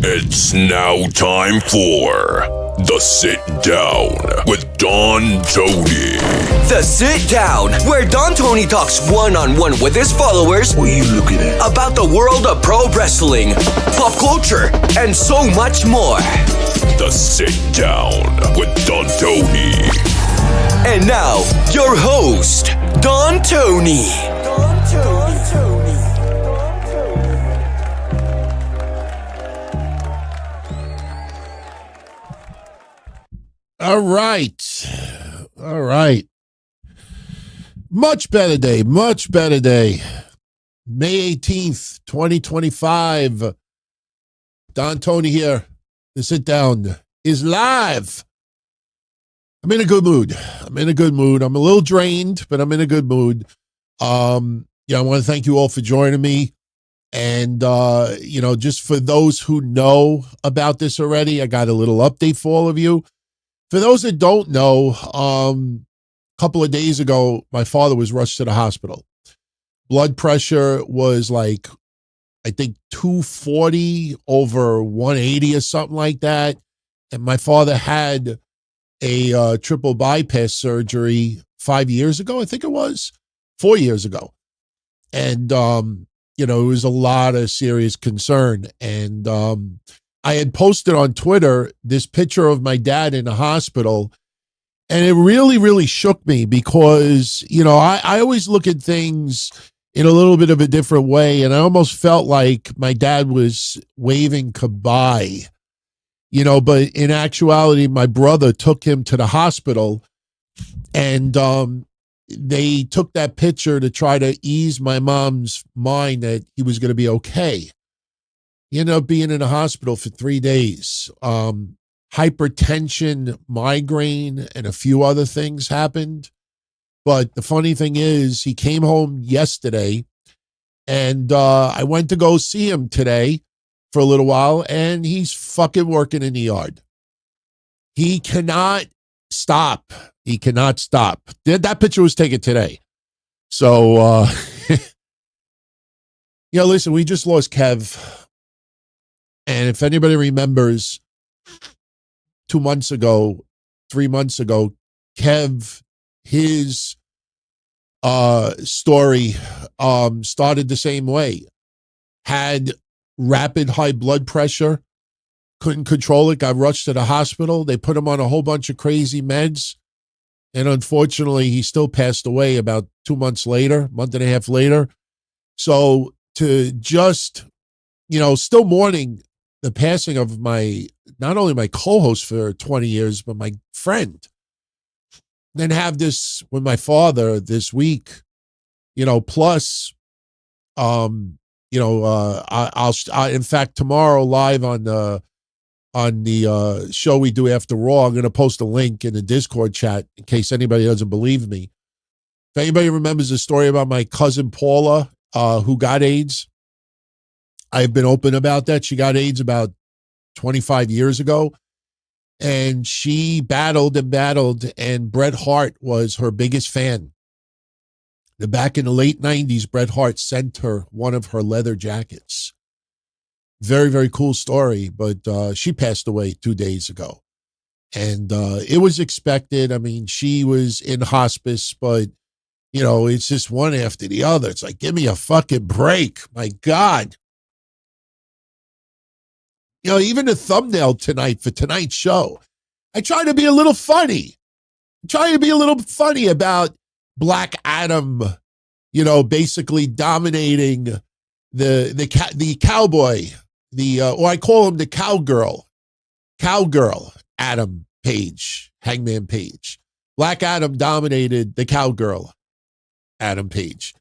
It's now time for The Sit Down with Don Tony. The Sit Down, where Don Tony talks one-on-one with his followers. What are you looking at? About the world of pro wrestling, pop culture, and so much more. The Sit Down with Don Tony. And now, your host, Don Tony. All right. Much better day. May 18th, 2025. Don Tony here. The Sit Down is live. I'm in a good mood. I'm a little drained, but I'm in a good mood. I want to thank you all for joining me. And, just for those who know about this already, I got a little update for all of you. For those that don't know, a couple of days ago, my father was rushed to the hospital. Blood pressure was like, I think 240 over 180 or something like that. And my father had a triple bypass surgery 5 years ago, I think it was 4 years ago. And, it was a lot of serious concern. And I had posted on Twitter this picture of my dad in the hospital. And it really, really shook me because, I always look at things in a little bit of a different way. And I almost felt like my dad was waving goodbye. But in actuality, my brother took him to the hospital and they took that picture to try to ease my mom's mind that he was going to be okay. He ended up being in the hospital for 3 days. Hypertension, migraine, and a few other things happened. But the funny thing is, he came home yesterday and I went to go see him today for a little while, and he's fucking working in the yard. He cannot stop. That picture was taken today. So, listen, we just lost Kev. And if anybody remembers 3 months ago, Kev, his story started the same way. Had rapid high blood pressure, couldn't control it, got rushed to the hospital. They put him on a whole bunch of crazy meds. And unfortunately, he still passed away about 2 months later, month and a half later. So to just, still mourning the passing of not only my co-host for 20 years, but my friend. Then have this with my father this week, plus, I'll in fact, tomorrow live on the show we do after Raw, I'm going to post a link in the Discord chat in case anybody doesn't believe me. If anybody remembers the story about my cousin Paula, who got AIDS, I've been open about that. She got AIDS about 25 years ago, and she battled, and Bret Hart was her biggest fan. Back in the late 90s, Bret Hart sent her one of her leather jackets. Very, very cool story, but she passed away 2 days ago. And it was expected. I mean, she was in hospice, but, it's just one after the other. It's like, give me a fucking break. My God. Even the thumbnail tonight for tonight's show, I try to be a little funny. About Black Adam, basically dominating the cowboy, or I call him the cowgirl Adam Page, Hangman Page. Black Adam dominated the cowgirl Adam Page.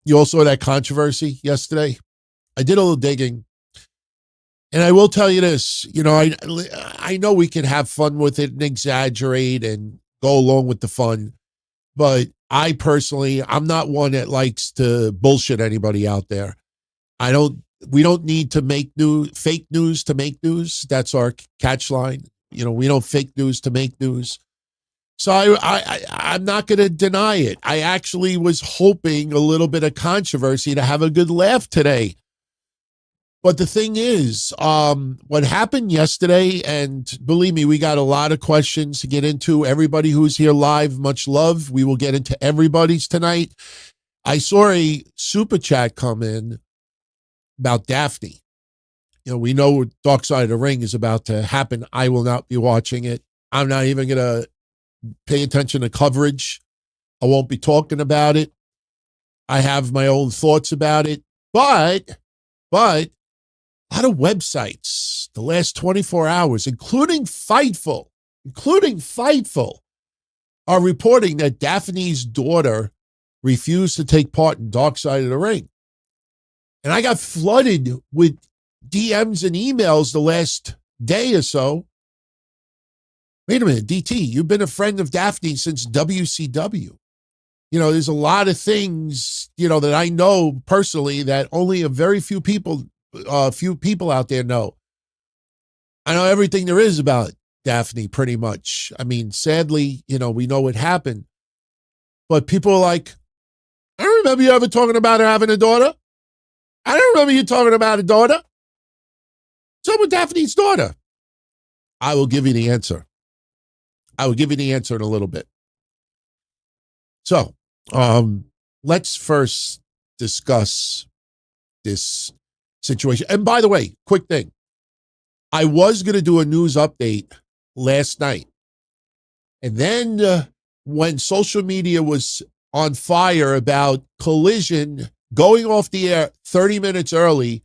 You all saw that controversy yesterday. I did a little digging. And I will tell you this, I know we can have fun with it and exaggerate and go along with the fun, but I personally, I'm not one that likes to bullshit anybody out there. We don't need to make fake news to make news. That's our catch line. We don't fake news to make news. So I'm not going to deny it. I actually was hoping a little bit of controversy to have a good laugh today. But the thing is, what happened yesterday, and believe me, we got a lot of questions to get into. Everybody who's here live, much love. We will get into everybody's tonight. I saw a super chat come in about Daffney. You know, we know Dark Side of the Ring is about to happen. I will not be watching it. I'm not even going to pay attention to coverage. I won't be talking about it. I have my own thoughts about it. But a lot of websites the last 24 hours, including Fightful, are reporting that Daffney's daughter refused to take part in Dark Side of the Ring. And I got flooded with DMs and emails the last day or so. Wait a minute, DT, you've been a friend of Daffney since WCW. You know, there's a lot of things, you know, that I know personally that only a very few people out there know. I know everything there is about Daffney, pretty much. I mean, sadly, you know, we know what happened. But people are like, I don't remember you ever talking about her having a daughter. I don't remember you talking about a daughter. So with Daffney's daughter, I will give you the answer. I will give you the answer in a little bit. So, let's first discuss this situation. And by the way, quick thing. I was going to do a news update last night. And then when social media was on fire about Collision going off the air 30 minutes early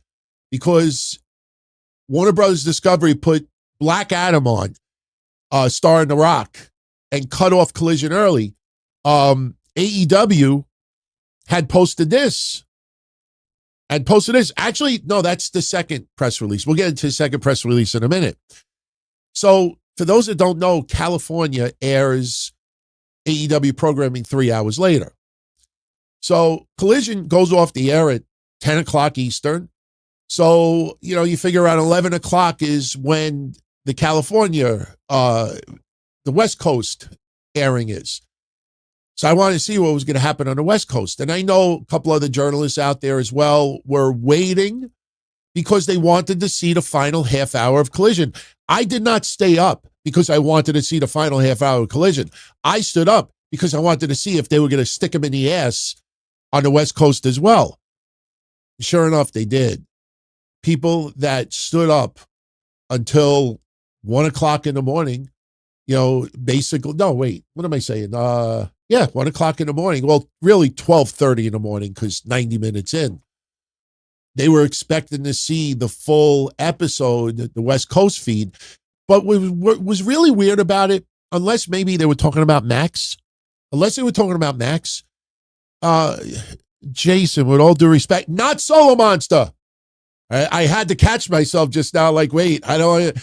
because Warner Brothers Discovery put Black Adam on, starring The Rock, and cut off Collision early, AEW had posted this. Actually, no, that's the second press release. We'll get into the second press release in a minute. So for those that don't know, California airs AEW programming 3 hours later. So Collision goes off the air at 10 o'clock Eastern. So, you know, you figure around 11 o'clock is when the California, the West Coast airing is. So I wanted to see what was going to happen on the West Coast. And I know a couple other journalists out there as well were waiting because they wanted to see the final half hour of Collision. I did not stay up because I wanted to see the final half hour of Collision. I stood up because I wanted to see if they were going to stick him in the ass on the West Coast as well. Sure enough, they did. People that stood up until 1 o'clock in the morning, you know, basically, no, wait, what am I saying? 1 o'clock in the morning. Well, really 12:30 in the morning because 90 minutes in. They were expecting to see the full episode, the West Coast feed. But what was really weird about it, unless maybe they were talking about Max, Jason, with all due respect, not Solo Monster. I had to catch myself just now, like, wait, the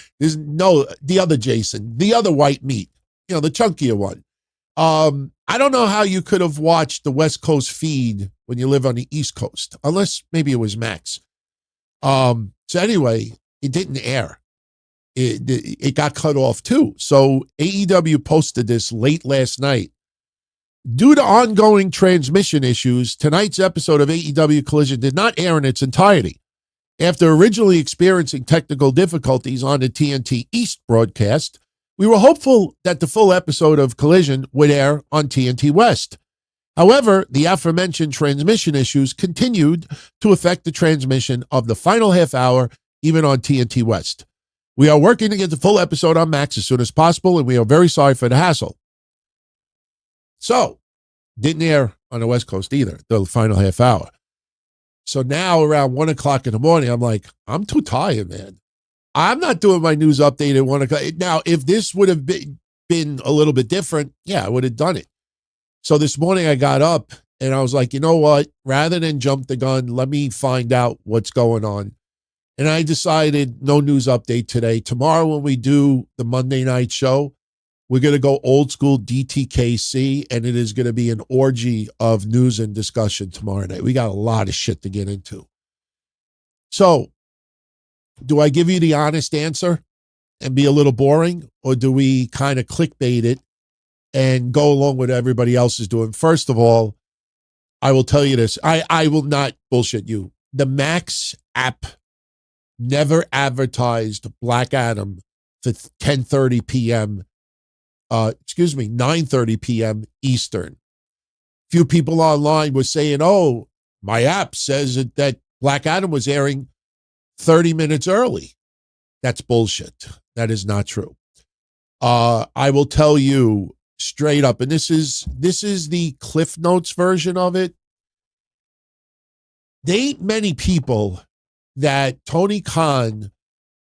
other Jason, the other white meat, you know, the chunkier one. I don't know how you could have watched the West Coast feed when you live on the East Coast, unless maybe it was Max. So anyway, it didn't air. It got cut off too. So AEW posted this late last night. Due to ongoing transmission issues, tonight's episode of AEW Collision did not air in its entirety. After originally experiencing technical difficulties on the TNT East broadcast, we were hopeful that the full episode of Collision would air on TNT West. However, the aforementioned transmission issues continued to affect the transmission of the final half hour, even on TNT West. We are working to get the full episode on Max as soon as possible, and we are very sorry for the hassle. So, didn't air on the West Coast either, the final half hour. So now around 1 o'clock in the morning, I'm like, I'm too tired, man. I'm not doing my news update at 1 o'clock. Now, if this would have been a little bit different, yeah, I would have done it. So this morning I got up and I was like, you know what? Rather than jump the gun, let me find out what's going on. And I decided no news update today. Tomorrow when we do the Monday night show, we're going to go old school DTKC, and it is going to be an orgy of news and discussion tomorrow night. We got a lot of shit to get into. So, do I give you the honest answer and be a little boring, or do we kind of clickbait it and go along with what everybody else is doing? First of all, I will tell you this. I will not bullshit you. The Max app never advertised Black Adam for 10:30 p.m. 9:30 p.m. Eastern. Few people online were saying, "Oh, my app says that Black Adam was airing 30 minutes early." That's bullshit. That is not true. I will tell you straight up, and this is the Cliff Notes version of it. There ain't many people that Tony Khan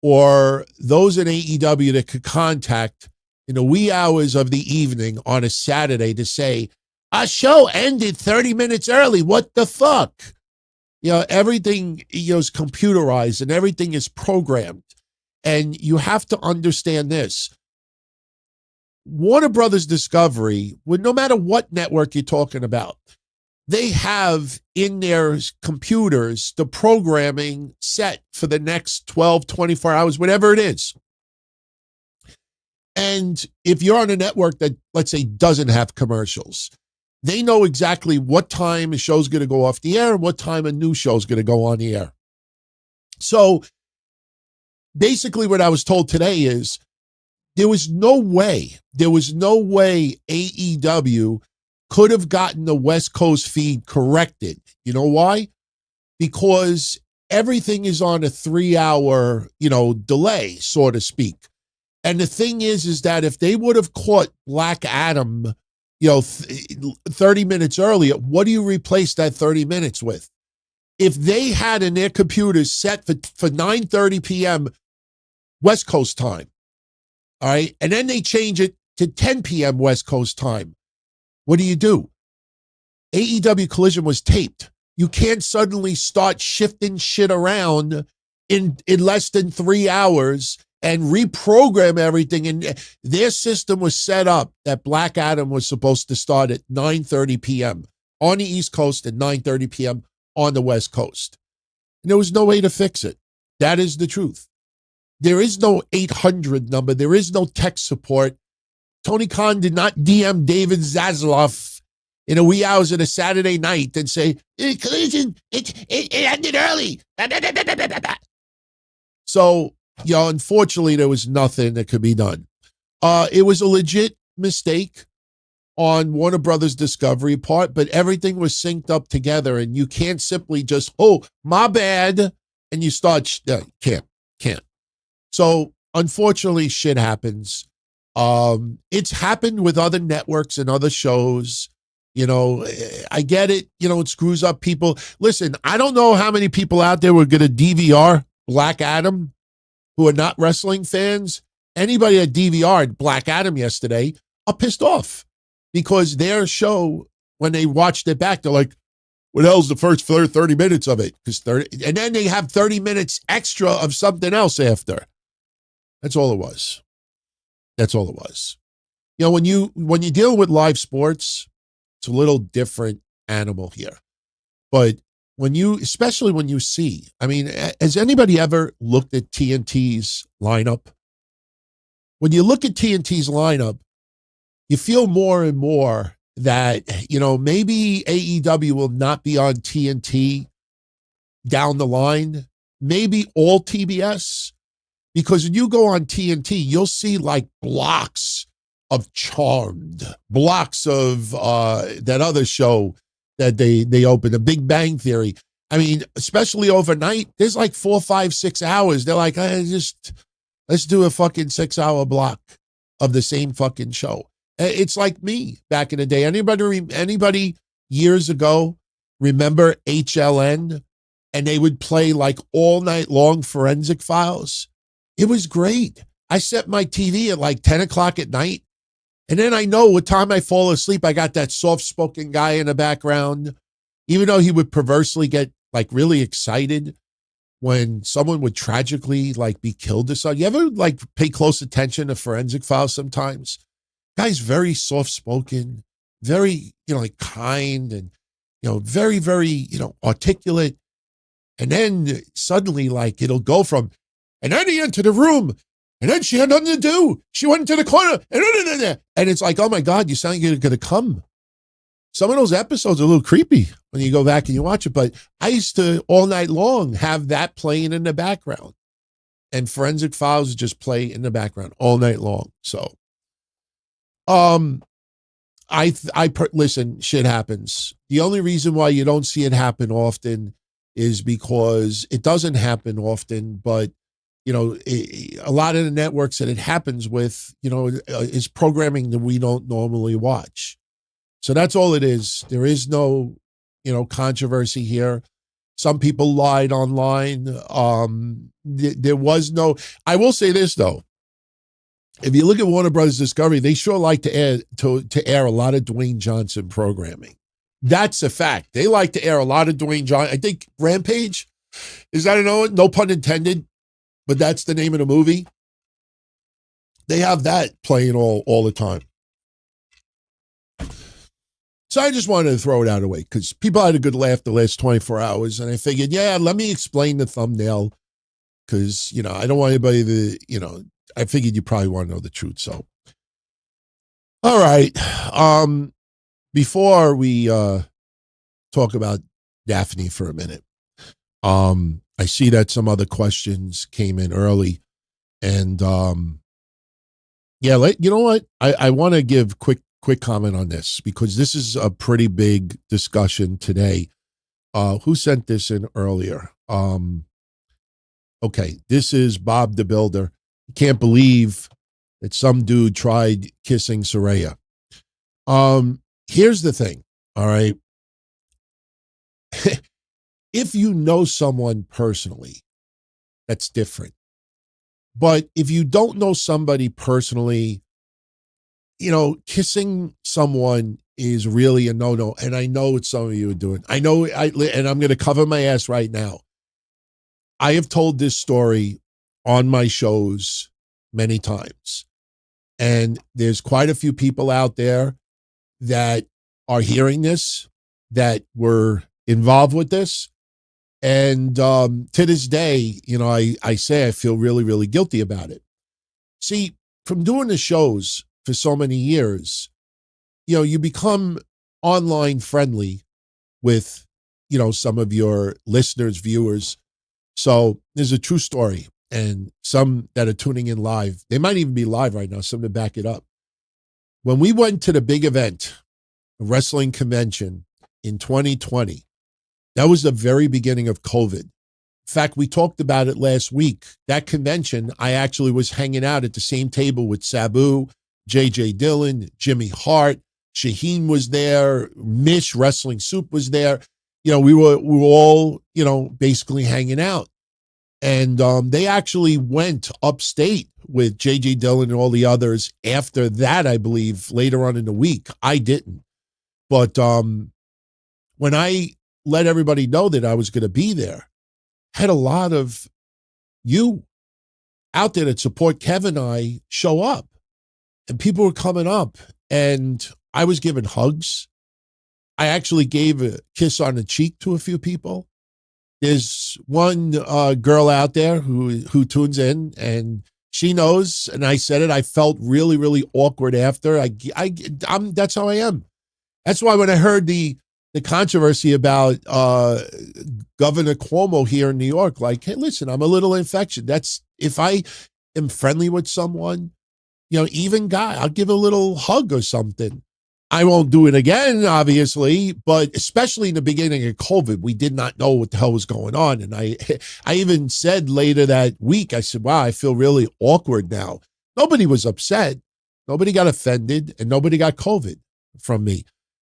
or those in AEW that could contact in the wee hours of the evening on a Saturday to say, our show ended 30 minutes early. What the fuck? Everything is computerized and everything is programmed. And you have to understand this. Warner Brothers Discovery, no matter what network you're talking about, they have in their computers the programming set for the next 12, 24 hours, whatever it is. And if you're on a network that, let's say, doesn't have commercials, they know exactly what time a show's going to go off the air and what time a new show's going to go on the air. So basically what I was told today is there was no way AEW could have gotten the West Coast feed corrected. You know why? Because everything is on a 3-hour, delay, so to speak. And the thing is that if they would have caught Black Adam, 30 minutes earlier, what do you replace that 30 minutes with? If they had in their computers set for 9:30 p.m. West Coast time, all right, and then they change it to 10 p.m. West Coast time, what do? AEW Collision was taped. You can't suddenly start shifting shit around in less than 3 hours and reprogram everything. And their system was set up that Black Adam was supposed to start at 9:30 p.m. on the East Coast and 9:30 p.m. on the West Coast. And there was no way to fix it. That is the truth. There is no 800 number. There is no tech support. Tony Khan did not DM David Zaslav in the wee hours of a Saturday night and say, Collision, it ended early. So, unfortunately, there was nothing that could be done. It was a legit mistake on Warner Brothers Discovery part, but everything was synced up together, and you can't simply just, my bad, and you start, can't. So, unfortunately, shit happens. It's happened with other networks and other shows. I get it. It screws up people. Listen, I don't know how many people out there were going to DVR Black Adam who are not wrestling fans. Anybody that DVR'd Black Adam yesterday are pissed off because their show, when they watched it back, they're like, what the hell's the first 30 minutes of it? And then they have 30 minutes extra of something else after. That's all it was. When you deal with live sports, it's a little different animal here. But especially when you see, has anybody ever looked at TNT's lineup? When you look at TNT's lineup, you feel more and more that, maybe AEW will not be on TNT down the line, maybe all TBS. Because when you go on TNT, you'll see like blocks of Charmed, blocks of that other show that they opened, The Big Bang Theory. Especially overnight, there's like 4, 5, 6 hours. They're like, let's do a fucking 6-hour block of the same fucking show. It's like me back in the day. Anybody years ago remember HLN? And they would play like all night long Forensic Files. It was great. I set my TV at like 10 o'clock at night. And then I know what time I fall asleep, I got that soft-spoken guy in the background. Even though he would perversely get like really excited when someone would tragically like be killed or something. You ever like pay close attention to Forensic Files sometimes? Guy's very soft-spoken, very, like kind and, very, very, articulate. And then suddenly like it'll go from, and then he entered the room, and then she had nothing to do. She went into the corner, and it's like, oh my God, you sound like you're going to come. Some of those episodes are a little creepy when you go back and you watch it, but I used to all night long have that playing in the background. and Forensic Files just play in the background all night long. So, listen, shit happens. The only reason why you don't see it happen often is because it doesn't happen often, but a lot of the networks that it happens with, is programming that we don't normally watch. So that's all it is. There is no, controversy here. Some people lied online. There was no, I will say this though. If you look at Warner Brothers Discovery, they sure like to air a lot of Dwayne Johnson programming. That's a fact. They like to air a lot of Dwayne Johnson. I think Rampage, is that no pun intended, but that's the name of the movie. They have that playing all the time. So I just wanted to throw it out of the way because people had a good laugh the last 24 hours. And I figured, let me explain the thumbnail because, I don't want anybody to, I figured you probably want to know the truth. So, all right. Before we talk about Daffney for a minute, I see that some other questions came in early. And, you know what? I want to give quick comment on this because this is a pretty big discussion today. Who sent this in earlier? Okay, this is Bob the Builder. Can't believe that some dude tried kissing Saraya. Here's the thing, all right? If you know someone personally, that's different. But if you don't know somebody personally, kissing someone is really a no-no. And I know what some of you are doing. I know, and I'm going to cover my ass right now. I have told this story on my shows many times. And there's quite a few people out there that are hearing this, that were involved with this. And to this day, I say I feel really, really guilty about it. See, from doing the shows for so many years, you become online friendly with, some of your listeners, viewers. So there's a true story. And some that are tuning in live, they might even be live right now, some to back it up. When we went to the big event, a wrestling convention in 2020, that was the very beginning of COVID. In fact, we talked about it last week. That convention, I actually was hanging out at the same table with Sabu, JJ Dillon, Jimmy Hart, Shaheen was there, Mish Wrestling Soup was there. We were all, basically hanging out. And they actually went upstate with JJ Dillon and all the others after that, I believe, later on in the week. I didn't. But when I let everybody know that I was going to be there, had a lot of you out there that support Kevin and I show up. And people were coming up and I was giving hugs. I actually gave a kiss on the cheek to a few people. There's one girl out there who tunes in and she knows, and I said it, I felt really, really awkward after. That's how I am. That's why when I heard the controversy about Governor Cuomo here in New York, like, hey, listen, I'm a little infectious. That's, if I am friendly with someone, even guy, I'll give a little hug or something. I won't do it again, obviously, but especially in the beginning of COVID, we did not know what the hell was going on. And I even said later that week, I said, wow, I feel really awkward now. Nobody was upset. Nobody got offended and nobody got COVID from me.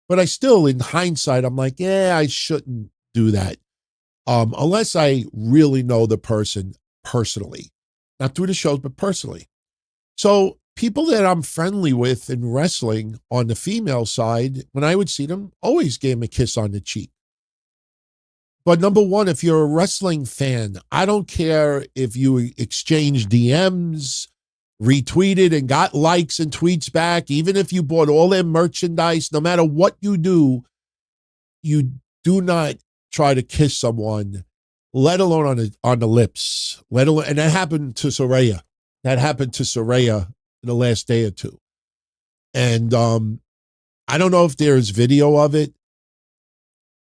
But I still, in hindsight, I'm like, I shouldn't do that. Unless I really know the person personally, not through the shows, but personally. So people that I'm friendly with in wrestling on the female side, when I would see them, always gave them a kiss on the cheek. But number one, if you're a wrestling fan, I don't care if you exchange DMs, retweeted and got likes and tweets back, even if you bought all their merchandise, no matter what you do not try to kiss someone, let alone on the lips, and that happened to Saraya. That happened to Saraya in the last day or two. And I don't know if there's video of it.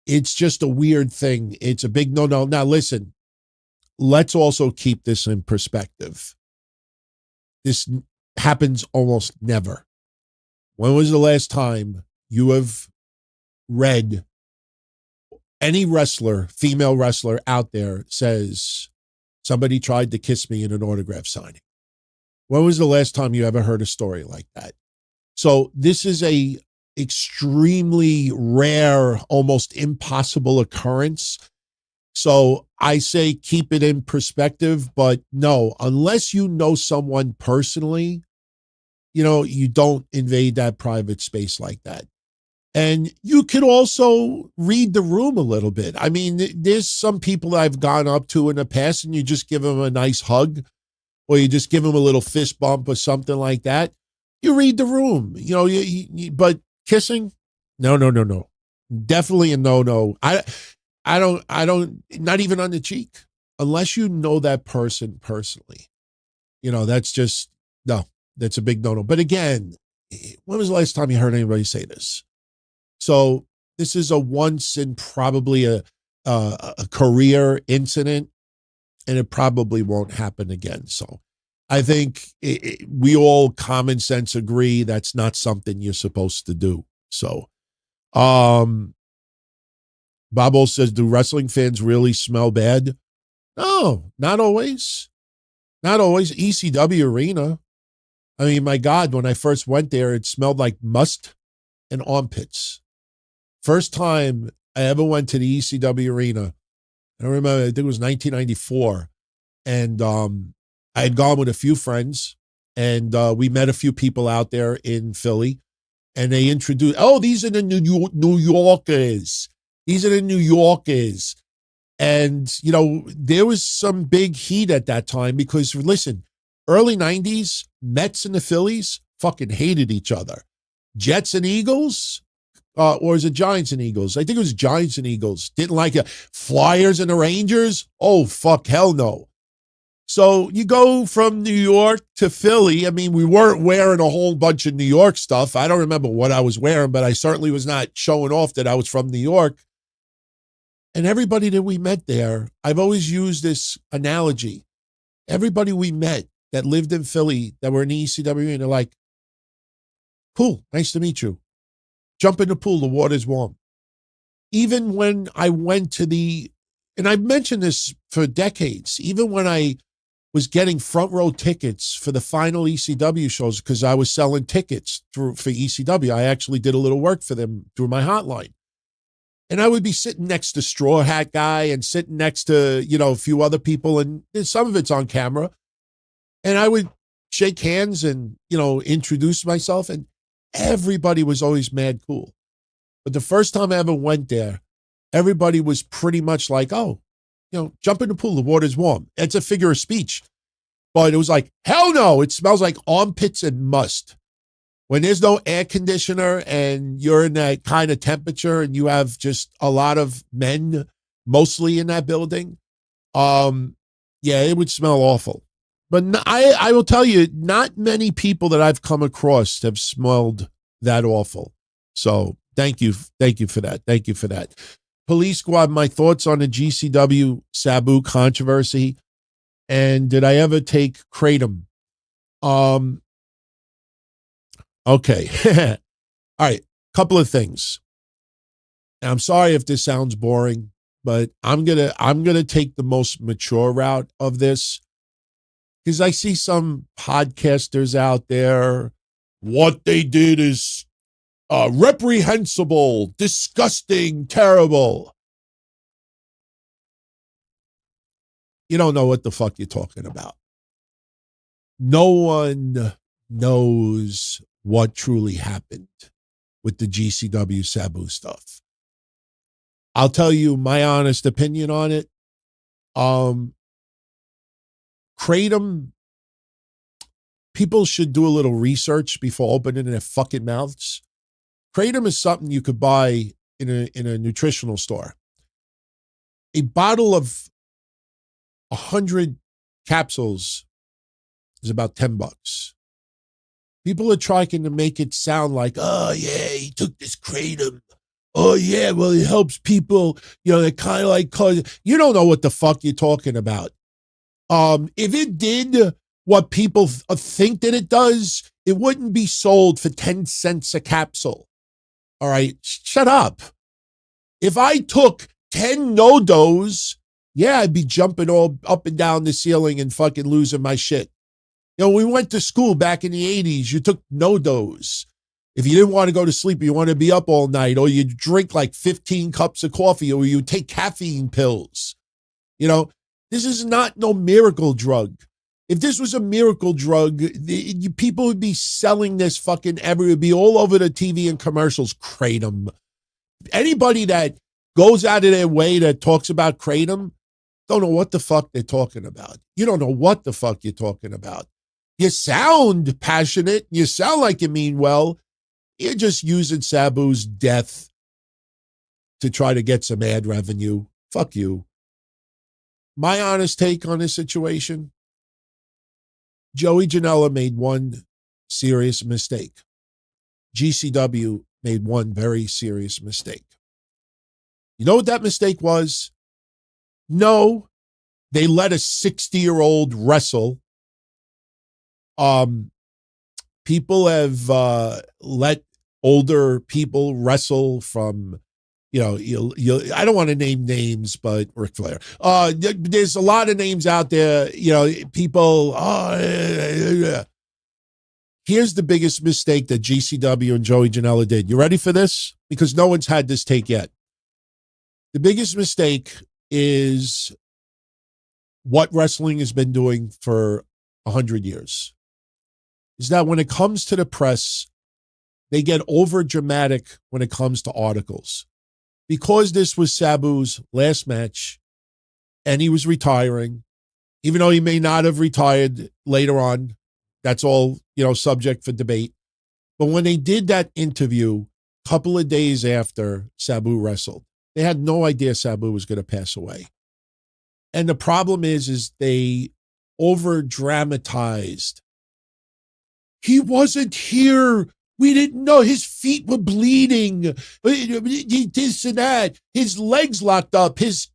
It's just a weird thing. It's a big no-no. Now, listen, let's also keep this in perspective. This happens almost never. When was the last time you have read any wrestler, female wrestler out there says, somebody tried to kiss me in an autograph signing? When was the last time you ever heard a story like that? So this is a extremely rare, almost impossible occurrence. So I say keep it in perspective, but no, unless you know someone personally, you don't invade that private space like that. And you could also read the room a little bit. I mean, there's some people I've gone up to in the past and you just give them a nice hug or you just give them a little fist bump or something like that. You read the room, but kissing, no. Definitely a no. I don't, not even on the cheek, unless you know that person personally. That's just, no, that's a big no. But again, when was the last time you heard anybody say this? So this is a once in probably a career incident, and it probably won't happen again. So I think we all common sense agree that's not something you're supposed to do. So, Bobo says, do wrestling fans really smell bad? No, not always. Not always. ECW arena. I mean, my God, when I first went there, it smelled like must and armpits. First time I ever went to the ECW arena, I remember, I think it was 1994. And I had gone with a few friends, and we met a few people out there in Philly. And they introduced, these are the New Yorkers. These are the New Yorkers. And, there was some big heat at that time because, listen, early 90s, Mets and the Phillies fucking hated each other. Jets and Eagles, or is it Giants and Eagles? I think it was Giants and Eagles. Didn't like it. Flyers and the Rangers? Oh, fuck, hell no. So you go from New York to Philly. I mean, we weren't wearing a whole bunch of New York stuff. I don't remember what I was wearing, but I certainly was not showing off that I was from New York. And everybody that we met there, I've always used this analogy. Everybody we met that lived in Philly that were in the ECW, and they're like, cool, nice to meet you. Jump in the pool, the water's warm. Even when I went to and I've mentioned this for decades, even when I was getting front row tickets for the final ECW shows, because I was selling tickets for ECW. I actually did a little work for them through my hotline. And I would be sitting next to Straw Hat Guy and sitting next to, a few other people, and some of it's on camera. And I would shake hands and, introduce myself, and everybody was always mad cool. But the first time I ever went there, everybody was pretty much like, jump in the pool, the water's warm. It's a figure of speech. But it was like, hell no, it smells like armpits and must. When there's no air conditioner and you're in that kind of temperature and you have just a lot of men mostly in that building, it would smell awful. But I will tell you, not many people that I've come across have smelled that awful. So thank you for that. Thank you for that. Police Squad, my thoughts on the GCW Sabu controversy. And did I ever take Kratom? Okay. All right. Couple of things. And I'm sorry if this sounds boring, but I'm gonna take the most mature route of this, because I see some podcasters out there. What they did is reprehensible, disgusting, terrible. You don't know what the fuck you're talking about. No one knows what truly happened with the GCW Sabu stuff. I'll tell you my honest opinion on it. Kratom, people should do a little research before opening their fucking mouths. Kratom is something you could buy in a nutritional store. A bottle of 100 capsules is about $10. People are trying to make it sound like, oh yeah, he took this Kratom. Oh yeah, well, it helps people, they're kind of like, you don't know what the fuck you're talking about. If it did what people think that it does, it wouldn't be sold for 10 cents a capsule. All right, shut up. If I took 10 no-dos, yeah, I'd be jumping all up and down the ceiling and fucking losing my shit. You know, we went to school back in the 80s, you took no-dos. If you didn't want to go to sleep, you want to be up all night, or you drink like 15 cups of coffee, or you take caffeine pills. You know, this is not no miracle drug. If this was a miracle drug, people would be selling this fucking everywhere. It would be all over the TV and commercials. Kratom. Anybody that goes out of their way that talks about Kratom don't know what the fuck they're talking about. You don't know what the fuck you're talking about. You sound passionate. You sound like you mean well. You're just using Sabu's death to try to get some ad revenue. Fuck you. My honest take on this situation, Joey Janela made one serious mistake. GCW made one very serious mistake. You know what that mistake was? No, they let a 60-year-old wrestle. People have let older people wrestle from, you know, I don't want to name names, but Ric Flair. There's a lot of names out there, you know, people. Here's the biggest mistake that GCW and Joey Janela did. You ready for this? Because no one's had this take yet. The biggest mistake is what wrestling has been doing for 100 years. Is that when it comes to the press, they get over dramatic when it comes to articles. Because this was Sabu's last match and he was retiring, even though he may not have retired later on, that's all, you know, subject for debate. But when they did that interview a couple of days after Sabu wrestled, they had no idea Sabu was going to pass away. And the problem is they over dramatized. He wasn't here. We didn't know. His feet were bleeding. This and that. His legs locked up. His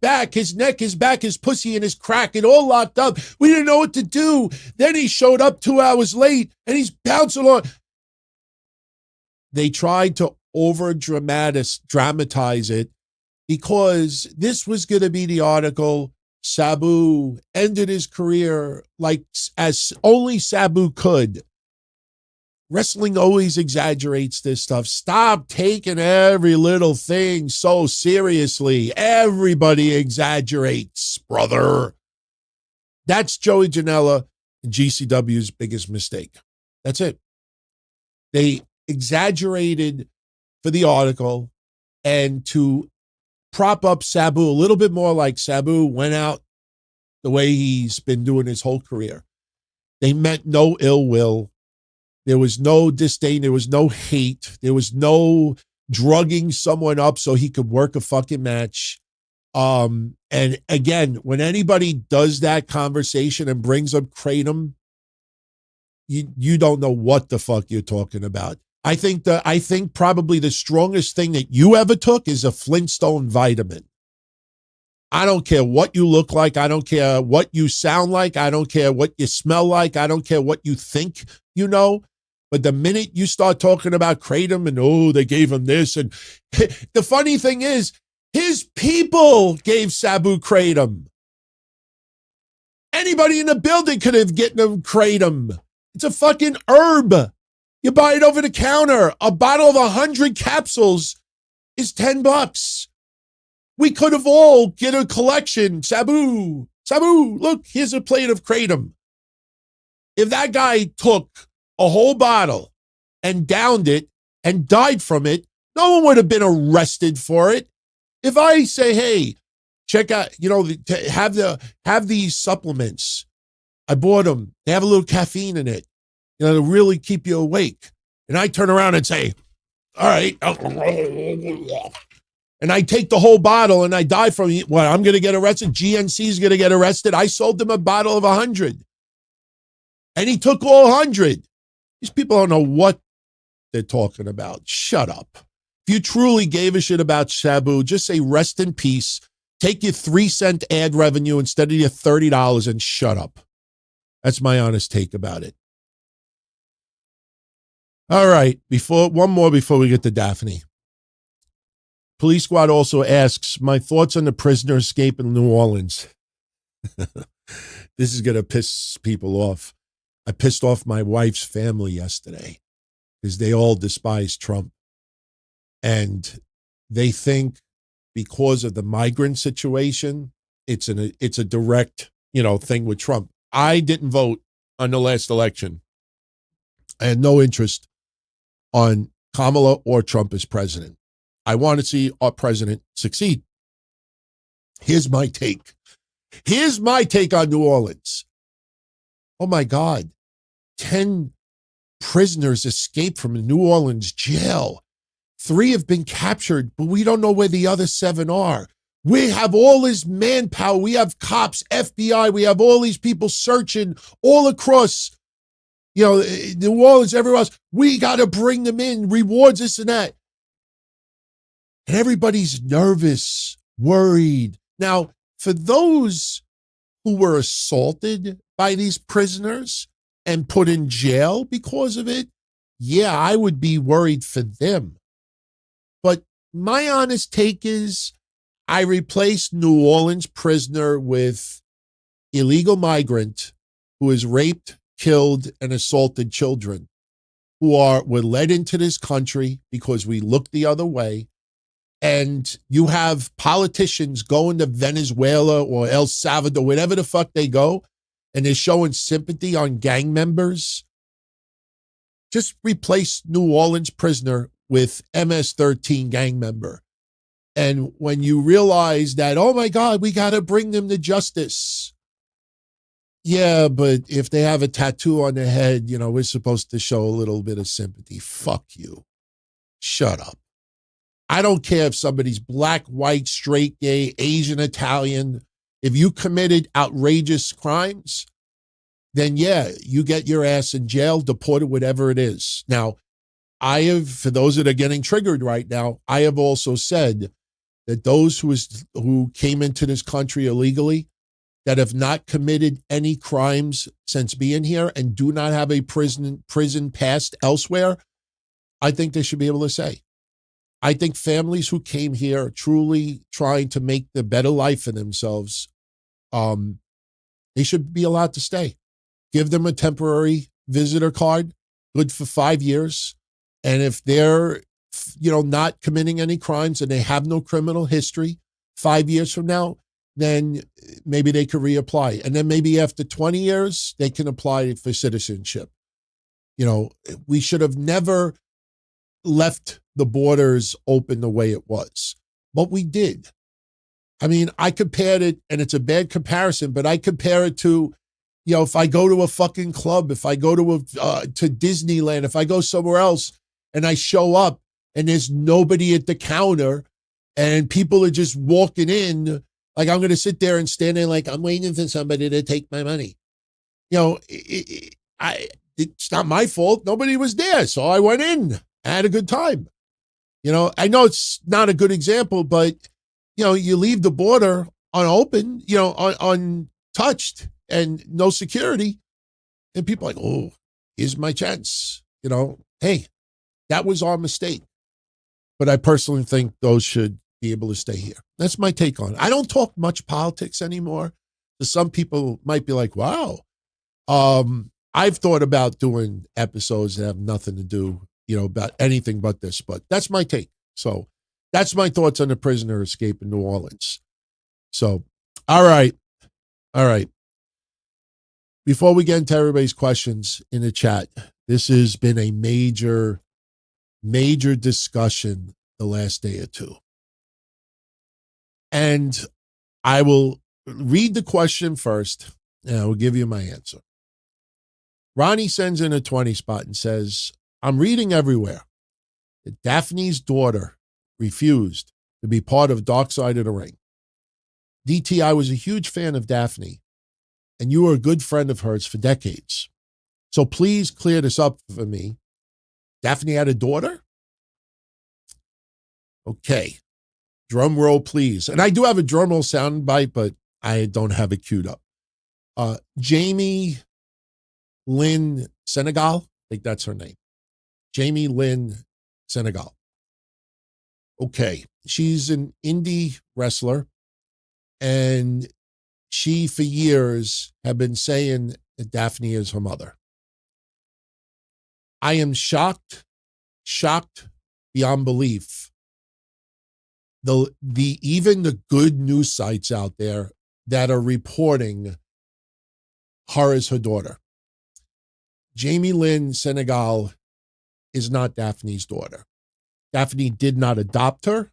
back, his neck, his back, his pussy, and his crack. It all locked up. We didn't know what to do. Then he showed up 2 hours late, and he's bouncing on. They tried to dramatize it because this was going to be the article. Sabu ended his career like as only Sabu could. Wrestling always exaggerates this stuff. Stop taking every little thing so seriously. Everybody exaggerates, brother. That's Joey Janela and GCW's biggest mistake. That's it. They exaggerated for the article and to prop up Sabu a little bit more, like Sabu went out the way he's been doing his whole career. They meant no ill will. There was no disdain. There was no hate. There was no drugging someone up so he could work a fucking match. And again, when anybody does that conversation and brings up Kratom, you don't know what the fuck you're talking about. I think probably the strongest thing that you ever took is a Flintstone vitamin. I don't care what you look like. I don't care what you sound like. I don't care what you smell like. I don't care what you think, you know. But the minute you start talking about Kratom and, oh, they gave him this. And the funny thing is, his people gave Sabu Kratom. Anybody in the building could have gotten him Kratom. It's a fucking herb. You buy it over the counter. A bottle of 100 capsules is $10. We could have all get a collection. Sabu, look, here's a plate of Kratom. If that guy took a whole bottle and downed it and died from it, no one would have been arrested for it. If I say, hey, check out, you know, have these supplements. I bought them. They have a little caffeine in it, you know, to really keep you awake. And I turn around and say, all right. And I take the whole bottle and I die from it. What, I'm going to get arrested? GNC is going to get arrested. I sold them a bottle of 100. And he took all 100. These people don't know what they're talking about. Shut up. If you truly gave a shit about Sabu, just say rest in peace. Take your 3-cent ad revenue instead of your $30 and shut up. That's my honest take about it. All right, one more before we get to Daffney. Police Squad also asks, my thoughts on the prisoner escape in New Orleans. This is going to piss people off. I pissed off my wife's family yesterday because they all despise Trump. And they think because of the migrant situation, it's a direct, thing with Trump. I didn't vote on the last election. I had no interest on Kamala or Trump as president. I want to see our president succeed. Here's my take. Here's my take on New Orleans. Oh my God. 10 prisoners escaped from a New Orleans jail. 3 have been captured, but we don't know where the other 7 are. We have all this manpower. We have cops, FBI. We have all these people searching all across, New Orleans, everywhere else. We got to bring them in, rewards, this and that. And everybody's nervous, worried. Now, for those who were assaulted by these prisoners and put in jail because of it, yeah, I would be worried for them. But my honest take is I replaced New Orleans prisoner with illegal migrant who has raped, killed, and assaulted children who were led into this country because we looked the other way. And you have politicians going to Venezuela or El Salvador, wherever the fuck they go, and they're showing sympathy on gang members. Just replace New Orleans prisoner with MS-13 gang member. And when you realize that, oh my God, we got to bring them to justice. Yeah, but if they have a tattoo on their head, we're supposed to show a little bit of sympathy. Fuck you. Shut up. I don't care if somebody's black, white, straight, gay, Asian, Italian. If you committed outrageous crimes, then yeah, you get your ass in jail, deported, whatever it is. Now, for those that are getting triggered right now, I have also said that those who came into this country illegally, that have not committed any crimes since being here and do not have a prison past elsewhere, I think they should be able to say. I think families who came here are truly trying to make the better life for themselves, they should be allowed to stay. Give them a temporary visitor card, good for 5 years. And if they're, not committing any crimes and they have no criminal history 5 years from now, then maybe they could reapply. And then maybe after 20 years, they can apply for citizenship. We should have never left the borders open the way it was, but we did. I mean, I compared it, and it's a bad comparison, but I compare it to, if I go to a fucking club, if I go to Disneyland, if I go somewhere else and I show up and there's nobody at the counter and people are just walking in, like I'm going to sit there and stand there like I'm waiting for somebody to take my money. It's not my fault. Nobody was there. So I went in. I had a good time. I know it's not a good example, but, you leave the border unopened, untouched and no security. And people are like, oh, here's my chance. Hey, that was our mistake. But I personally think those should be able to stay here. That's my take on it. I don't talk much politics anymore. So some people might be like, wow. I've thought about doing episodes that have nothing to do about anything but this, but that's my take. So that's my thoughts on the prisoner escape in New Orleans. So, all right. Before we get into everybody's questions in the chat, this has been a major discussion the last day or two. And I will read the question first, and I will give you my answer. Ronnie sends in a 20 spot and says, I'm reading everywhere that Daffney's daughter refused to be part of Dark Side of the Ring. DT, I was a huge fan of Daffney, and you were a good friend of hers for decades. So please clear this up for me. Daffney had a daughter? Okay. Drum roll, please. And I do have a drum roll sound bite, but I don't have it queued up. Jamie Lynn Senegal, I think that's her name. Jamie Lynn Senegal. Okay, she's an indie wrestler, and she, for years, have been saying that Daffney is her mother. I am shocked beyond belief. Even the good news sites out there that are reporting her as her daughter. Jamie Lynn Senegal is not Daffney's daughter. Daffney did not adopt her.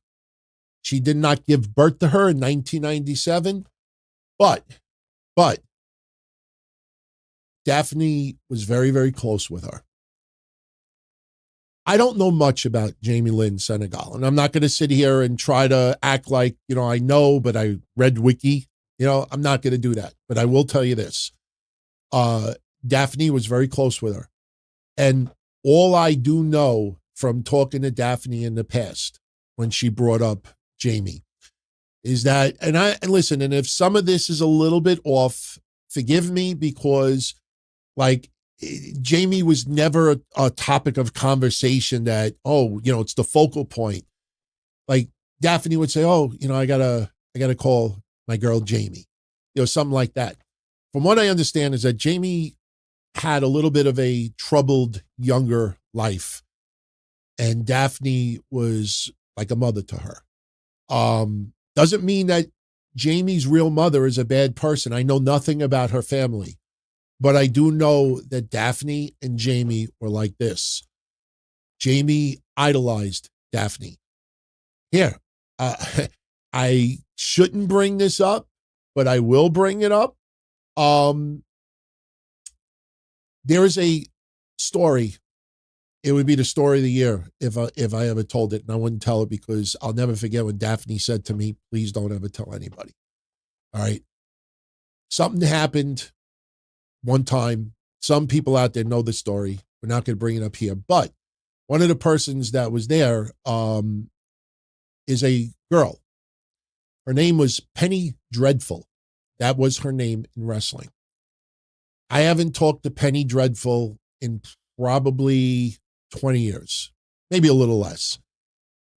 She did not give birth to her in 1997. But Daffney was very, very close with her. I don't know much about Jamie Lynn Senegal, and I'm not going to sit here and try to act like, I know, but I read Wiki. I'm not going to do that. But I will tell you this. Daffney was very close with her. And all I do know from talking to Daffney in the past, when she brought up Jamie, is that, and listen, and if some of this is a little bit off, forgive me, because Jamie was never a topic of conversation that, it's the focal point. Like Daffney would say, I gotta call my girl Jamie, something like that. From what I understand is that Jamie had a little bit of a troubled younger life, and Daffney was like a mother to her. Doesn't mean that Jamie's real mother is a bad person. I know nothing about her family. But I do know that Daffney and Jamie were like this. Jamie idolized Daffney. Here, I shouldn't bring this up, but I will bring it up. There is a story. It would be the story of the year if I ever told it, and I wouldn't tell it because I'll never forget when Daffney said to me, please don't ever tell anybody. All right. Something happened one time. Some people out there know the story. We're not going to bring it up here. But one of the persons that was there is a girl. Her name was Penny Dreadful. That was her name in wrestling. I haven't talked to Penny Dreadful in probably 20 years, maybe a little less.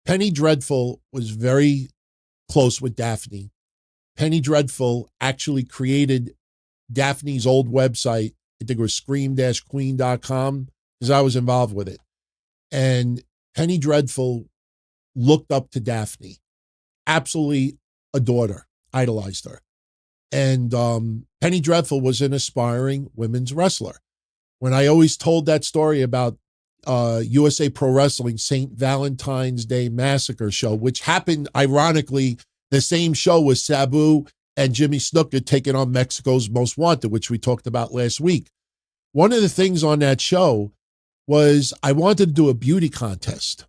Penny Dreadful was very close with Daffney. Penny Dreadful actually created Daffney's old website. I think it was scream-queen.com, because I was involved with it. And Penny Dreadful looked up to Daffney, absolutely adored her, idolized her. And Penny Dreadful was an aspiring women's wrestler. When I always told that story about USA Pro Wrestling St. Valentine's Day Massacre show, which happened, ironically, the same show was Sabu and Jimmy Snuka taking on Mexico's Most Wanted, which we talked about last week. One of the things on that show was I wanted to do a beauty contest.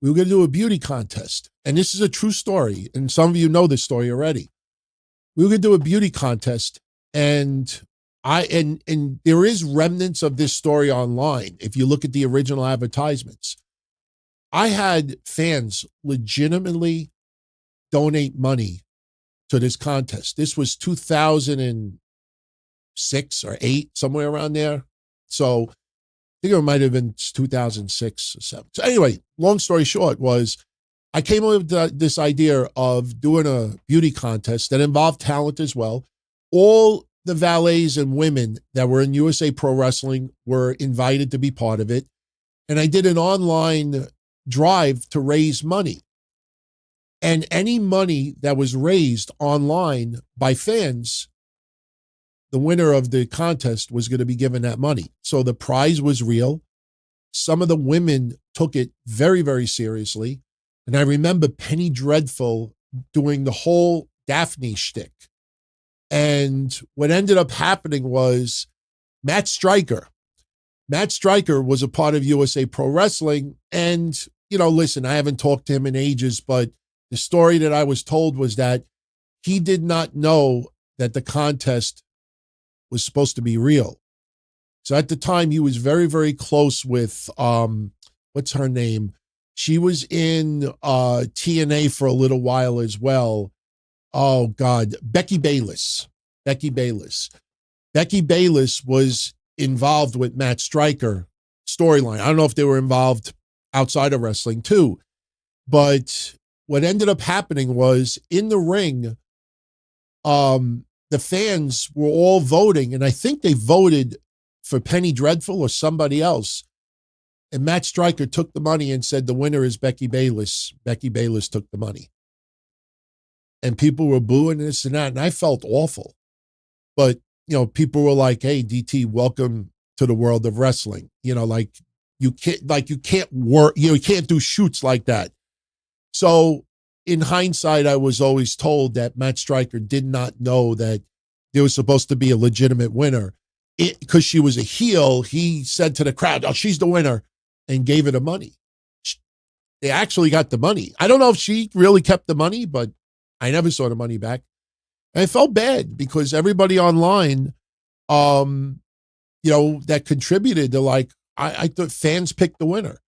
We were going to do a beauty contest. And this is a true story. And some of you know this story already. We were going to do a beauty contest. And there is remnants of this story online. If you look at the original advertisements, I had fans legitimately donate money to this contest. This was 2006 or 8, somewhere around there. So I think it might have been 2006 or 7. So anyway, long story short was I came up with this idea of doing a beauty contest that involved talent as well. All the valets and women that were in USA Pro Wrestling were invited to be part of it. And I did an online drive to raise money. And any money that was raised online by fans, the winner of the contest was going to be given that money. So the prize was real. Some of the women took it very, very seriously. And I remember Penny Dreadful doing the whole Daffney shtick. And what ended up happening was Matt Stryker. Matt Stryker was a part of USA Pro Wrestling. And, listen, I haven't talked to him in ages, but the story that I was told was that he did not know that the contest was supposed to be real. So at the time, he was very, very close with, what's her name? She was in TNA for a little while as well. Oh, God. Becky Bayless. Becky Bayless was involved with Matt Stryker storyline. I don't know if they were involved outside of wrestling too, but what ended up happening was in the ring, the fans were all voting, and I think they voted for Penny Dreadful or somebody else. And Matt Stryker took the money and said, the winner is Becky Bayless. Becky Bayless took the money. And people were booing this and that, and I felt awful. But, you know, people were like, hey, DT, welcome to the world of wrestling. You know, like you can't work, you can't do shoots like that. So in hindsight, I was always told that Matt Stryker did not know that there was supposed to be a legitimate winner. Because she was a heel, he said to the crowd, oh, she's the winner, and gave her the money. They actually got the money. I don't know if she really kept the money, but I never saw the money back. And I felt bad because everybody online, that contributed, they're like, I thought fans picked the winner.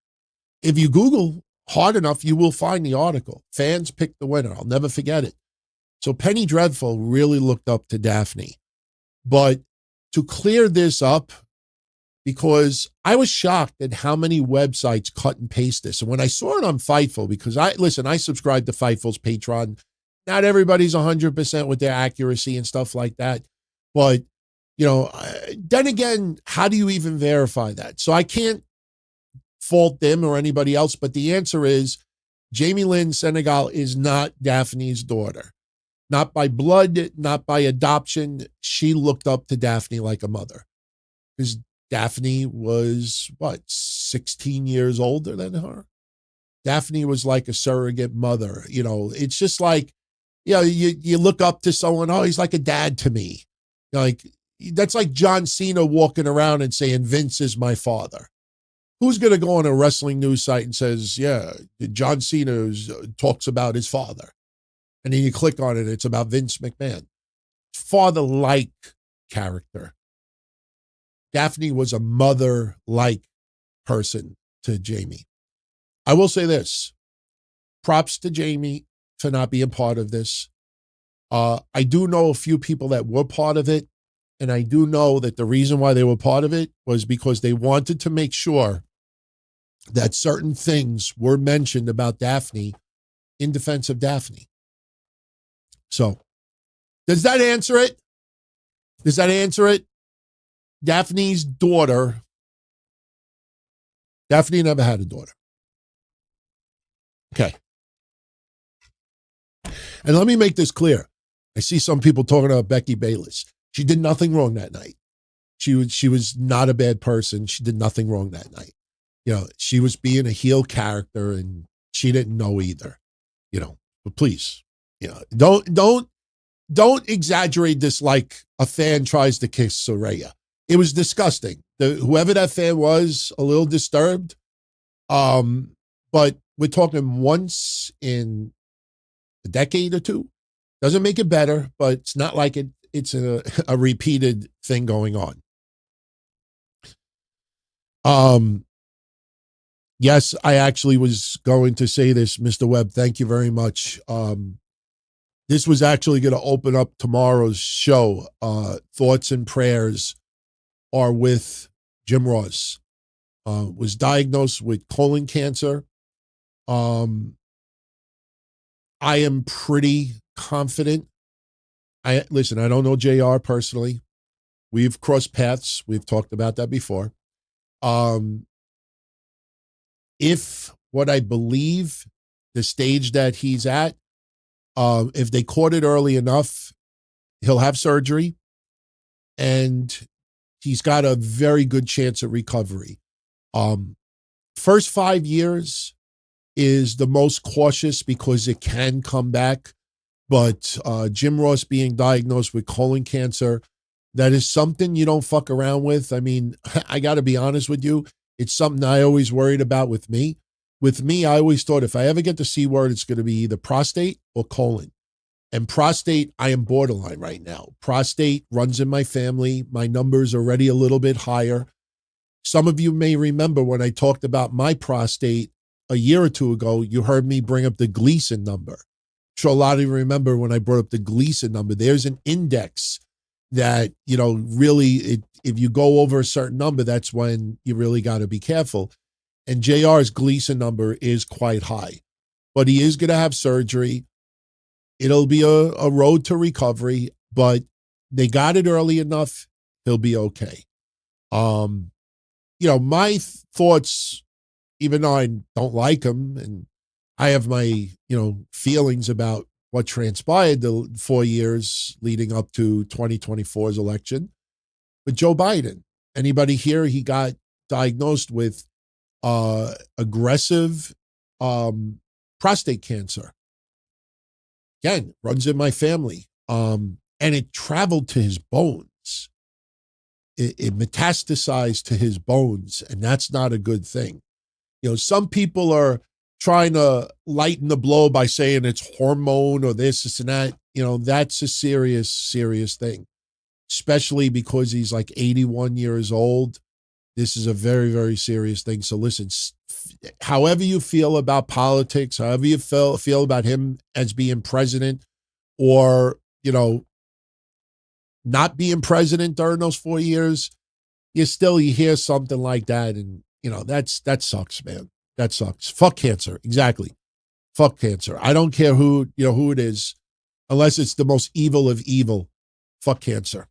If you Google hard enough, you will find the article. Fans picked the winner. I'll never forget it. So Penny Dreadful really looked up to Daffney. But to clear this up, because I was shocked at how many websites cut and paste this. And when I saw it on Fightful, because I subscribe to Fightful's Patreon. Not everybody's 100% with their accuracy and stuff like that. But, then again, how do you even verify that? So I can't fault them or anybody else, but the answer is Jamie Lynn Senegal is not Daffney's daughter. Not by blood, not by adoption. She looked up to Daffney like a mother. Because Daffney was, 16 years older than her? Daffney was like a surrogate mother. It's just like, you look up to someone, oh, he's like a dad to me. That's like John Cena walking around and saying, Vince is my father. Who's going to go on a wrestling news site and says, yeah, John Cena talks about his father? And then you click on it, it's about Vince McMahon. Father-like character. Daffney was a mother-like person to Jamie. I will say this. Props to Jamie for not being part of this. I do know a few people that were part of it, and I do know that the reason why they were part of it was because they wanted to make sure that certain things were mentioned about Daffney in defense of Daffney. So, does that answer it? Daffney's daughter. Daffney never had a daughter. Okay. And let me make this clear. I see some people talking about Becky Bayless. She did nothing wrong that night. She was not a bad person. She did nothing wrong that night. She was being a heel character and she didn't know either. But please, don't exaggerate this like a fan tries to kiss Soraya. It was disgusting. Whoever that fan was, a little disturbed. But we're talking once in a decade or two. Doesn't make it better, but it's not like it's a repeated thing going on. Yes, I actually was going to say this, Mr. Webb. Thank you very much. This was actually going to open up tomorrow's show. Thoughts and prayers are with Jim Ross. Was diagnosed with colon cancer. I am pretty confident. I don't know JR personally. We've crossed paths. We've talked about that before. If what I believe the stage that he's at, if they caught it early enough, he'll have surgery and he's got a very good chance of recovery. First 5 years is the most cautious because it can come back. But Jim Ross being diagnosed with colon cancer, that is something you don't fuck around with. I mean, I got to be honest with you. It's something I always worried about with me. With me, I always thought if I ever get the C word, it's going to be either prostate or colon. And prostate, I am borderline right now. Prostate runs in my family. My number's already a little bit higher. Some of you may remember when I talked about my prostate a year or two ago, you heard me bring up the Gleason number. I'm sure a lot of you remember when I brought up the Gleason number. There's an index that, really, if you go over a certain number, that's when you really got to be careful. And JR's Gleason number is quite high, but he is going to have surgery. It'll be a road to recovery, but they got it early enough. He'll be okay. My thoughts, even though I don't like him and I have my, feelings about what transpired the 4 years leading up to 2024's election. But Joe Biden, anybody here, he got diagnosed with aggressive prostate cancer. Again, runs in my family. And it traveled to his bones. It metastasized to his bones, and that's not a good thing. Some people are trying to lighten the blow by saying it's hormone or this and that. That's a serious, serious thing, especially because he's like 81 years old. This is a very, very serious thing. So listen, however you feel about politics, however you feel about him as being president or, not being president during those 4 years, you hear something like that. And, that sucks, man. That sucks. Fuck cancer. Exactly. Fuck cancer. I don't care who it is, unless it's the most evil of evil. Fuck cancer.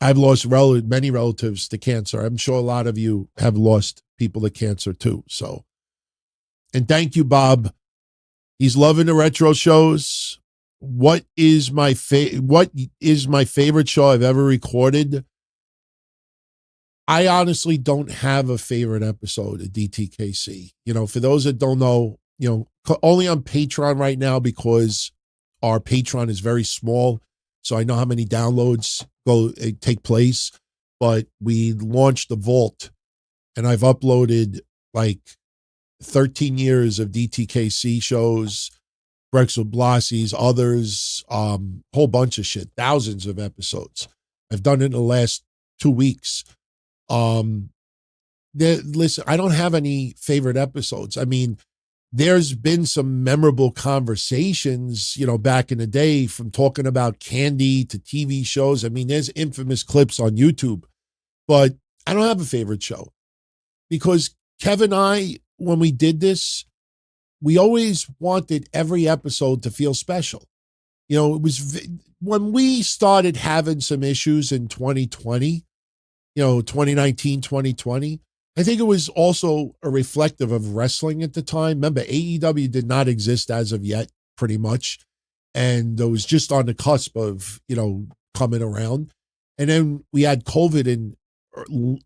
I've lost many relatives to cancer. I'm sure a lot of you have lost people to cancer too. So, and thank you, Bob. He's loving the retro shows. What is my favorite show I've ever recorded? I honestly don't have a favorite episode of DTKC. For those that don't know, only on Patreon right now because our Patreon is very small. So I know how many downloads take place. But we launched the Vault, and I've uploaded like 13 years of DTKC shows, Brexel Blassi's, others, whole bunch of shit, thousands of episodes. I've done it in the last 2 weeks. Listen, I don't have any favorite episodes. I mean, there's been some memorable conversations, back in the day, from talking about candy to TV shows. I mean, there's infamous clips on YouTube, but I don't have a favorite show because Kevin and I, when we did this, we always wanted every episode to feel special. It was when we started having some issues in 2020, 2019, 2020. I think it was also a reflective of wrestling at the time. Remember, AEW did not exist as of yet, pretty much. And it was just on the cusp of, coming around. And then we had COVID in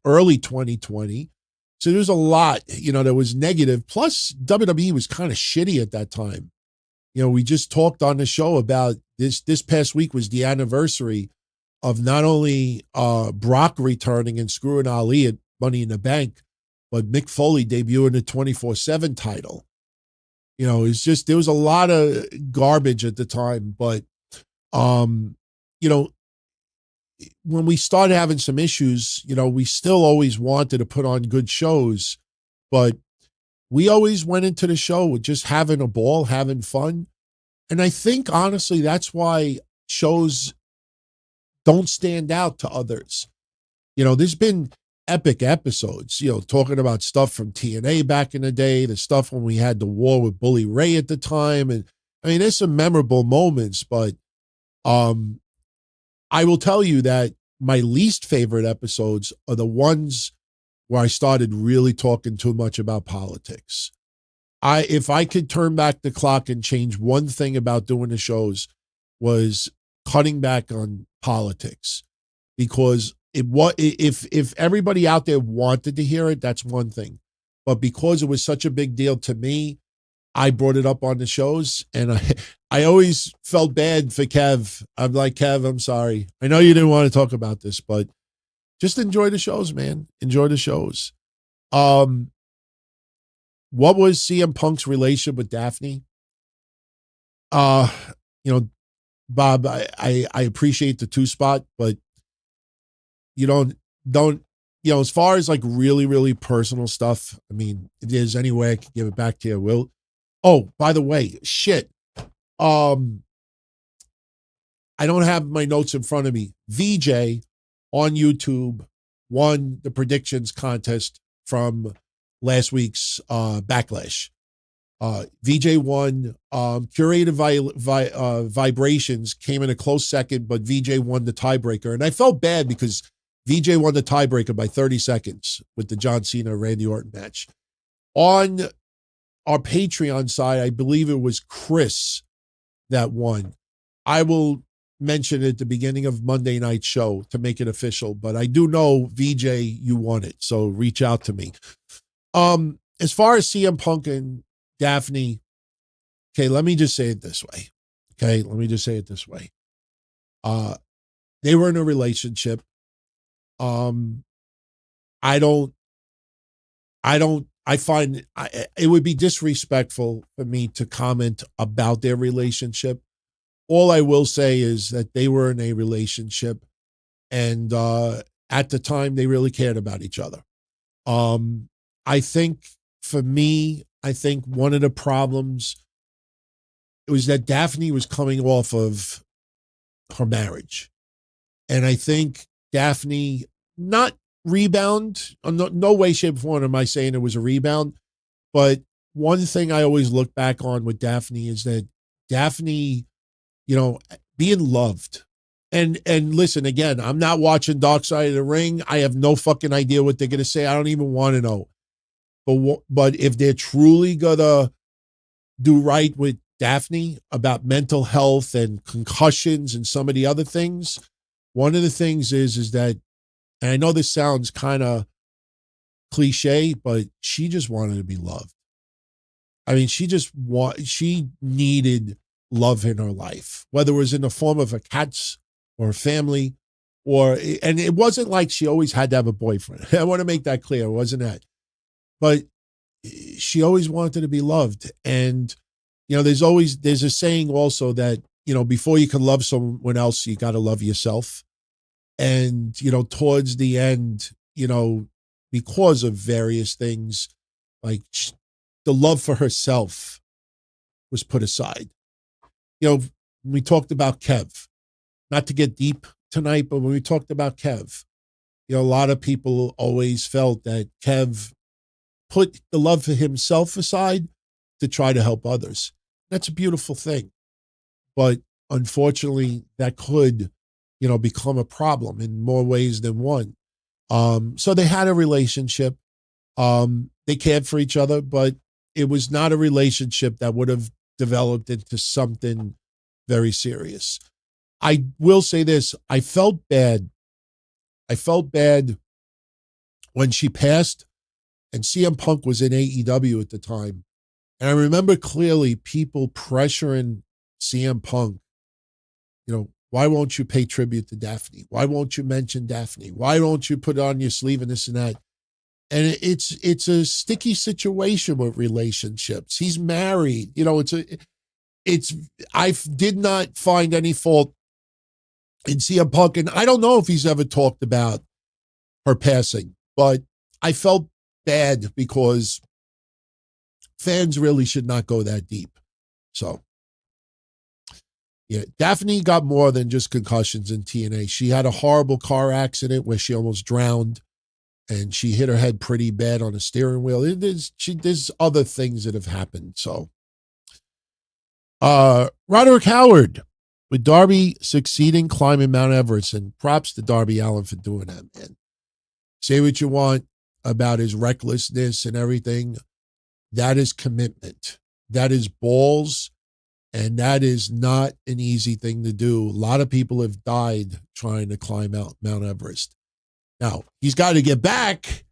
early 2020. So there was a lot, that was negative. Plus, WWE was kind of shitty at that time. We just talked on the show about this past week was the anniversary of not only Brock returning and screwing Ali at Money in the Bank, but Mick Foley debuting the 24/7 title. It's just, there was a lot of garbage at the time. But, when we started having some issues, we still always wanted to put on good shows, but we always went into the show with just having a ball, having fun. And I think, honestly, that's why shows don't stand out to others. There's been epic episodes, talking about stuff from TNA back in the day, the stuff when we had the war with Bully Ray at the time. And I mean, there's some memorable moments, but I will tell you that my least favorite episodes are the ones where I started really talking too much about politics. If I could turn back the clock and change one thing about doing the shows, was cutting back on politics, because if everybody out there wanted to hear it, that's one thing. But because it was such a big deal to me, I brought it up on the shows, and I always felt bad for Kev. I'm like, Kev, I'm sorry. I know you didn't want to talk about this, but just enjoy the shows, man. Enjoy the shows. What was CM Punk's relationship with Daffney? Bob, I appreciate the 2 spot, but you don't, as far as like really, really personal stuff, I mean, if there's any way I can give it back to you, I will. Oh, by the way, shit. I don't have my notes in front of me. VJ on YouTube won the predictions contest from last week's Backlash. VJ won. Curated Vibrations came in a close second, but VJ won the tiebreaker. And I felt bad because VJ won the tiebreaker by 30 seconds with the John Cena-Randy Orton match. On our Patreon side, I believe it was Chris that won. I will mention it at the beginning of Monday night show to make it official, but I do know, VJ, you won it, so reach out to me. As far as CM Punk and Daffney, okay, let me just say it this way. They were in a relationship. I find it would be disrespectful for me to comment about their relationship. All I will say is that they were in a relationship, and at the time they really cared about each other. I think for me, one of the problems was that Daffney was coming off of her marriage. And I think Daffney, not rebound, no way, shape, or form am I saying it was a rebound, but one thing I always look back on with Daffney is that Daffney, being loved. And listen, again, I'm not watching Dark Side of the Ring. I have no fucking idea what they're going to say. I don't even want to know. But if they're truly going to do right with Daffney about mental health and concussions and some of the other things, one of the things is that, and I know this sounds kind of cliche, but she just wanted to be loved. I mean, she needed love in her life, whether it was in the form of a cat's or a family, and it wasn't like she always had to have a boyfriend. I want to make that clear. It wasn't that. But she always wanted to be loved. And, there's a saying also that, before you can love someone else, you got to love yourself. And, towards the end, because of various things, like the love for herself was put aside. We talked about Kev, not to get deep tonight, but when we talked about Kev, a lot of people always felt that Kev put the love for himself aside to try to help others. That's a beautiful thing. But unfortunately, that could, become a problem in more ways than one. So they had a relationship. They cared for each other, but it was not a relationship that would have developed into something very serious. I will say this. I felt bad when she passed and CM Punk was in AEW at the time. And I remember clearly people pressuring CM Punk, why won't you pay tribute to Daffney? Why won't you mention Daffney? Why don't you put it on your sleeve and this and that? And it's a sticky situation with relationships. He's married. I did not find any fault in CM Punk. And I don't know if he's ever talked about her passing, but I felt bad because fans really should not go that deep. So, yeah, Daffney got more than just concussions in TNA. She had a horrible car accident where she almost drowned, and she hit her head pretty bad on a steering wheel. There's other things that have happened. So, Roderick Howard with Darby succeeding climbing Mount Everest, and props to Darby Allin for doing that, man. Say what you want about his recklessness and everything. That is commitment. That is balls. And that is not an easy thing to do. A lot of people have died trying to climb out Mount Everest. Now, he's got to get back.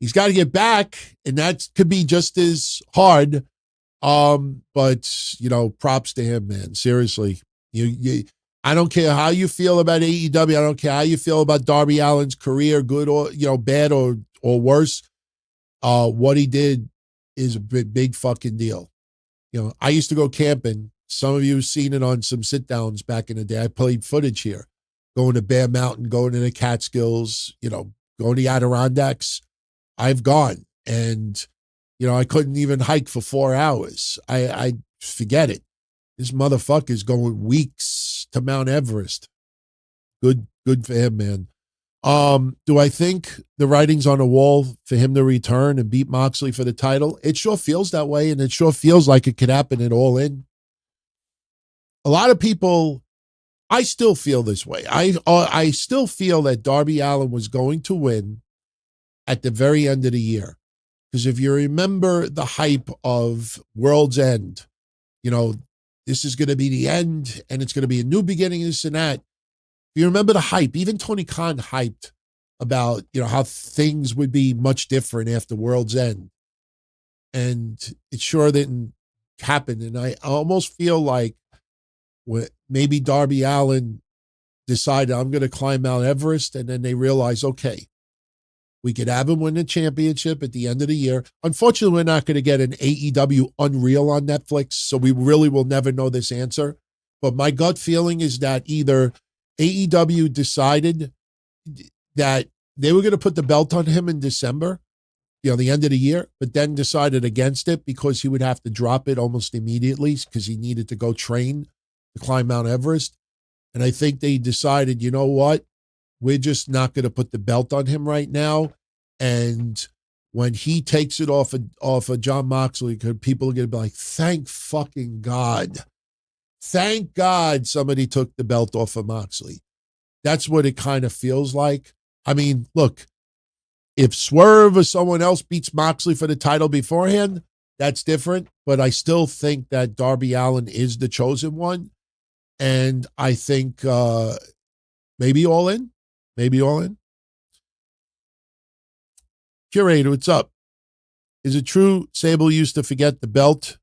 And that could be just as hard. But, props to him, man. Seriously. I don't care how you feel about AEW. I don't care how you feel about Darby Allin's career, good or, bad or worse. What he did is a big fucking deal. I used to go camping. Some of you have seen it on some sit-downs back in the day. I played footage here, going to Bear Mountain, going to the Catskills, go to the Adirondacks. I've gone. And, I couldn't even hike for 4 hours. I forget it. This motherfucker's going weeks to Mount Everest. Good for him, man. Do I think the writing's on the wall for him to return and beat Moxley for the title? It sure feels that way, and it sure feels like it could happen at All In. A lot of people, I still feel this way. I still feel that Darby Allin was going to win at the very end of the year. Because if you remember the hype of World's End, this is going to be the end, and it's going to be a new beginning, this and that. If you remember the hype, even Tony Khan hyped about, how things would be much different after World's End. And it sure didn't happen. And I almost feel like maybe Darby Allin decided, I'm going to climb Mount Everest, and then they realized, okay, we could have him win the championship at the end of the year. Unfortunately, we're not going to get an AEW Unreal on Netflix, so we really will never know this answer. But my gut feeling is that either AEW decided that they were going to put the belt on him in December, the end of the year, but then decided against it because he would have to drop it almost immediately because he needed to go train to climb Mount Everest. And I think they decided, you know what? We're just not going to put the belt on him right now. And when he takes it off of John Moxley, people are going to be like, thank fucking God. Thank God somebody took the belt off of Moxley. That's what it kind of feels like. I mean, look, if Swerve or someone else beats Moxley for the title beforehand, that's different. But I still think that Darby Allin is the chosen one. And I think maybe All In. Maybe All In. Curator, what's up? Is it true Sable used to forget the belt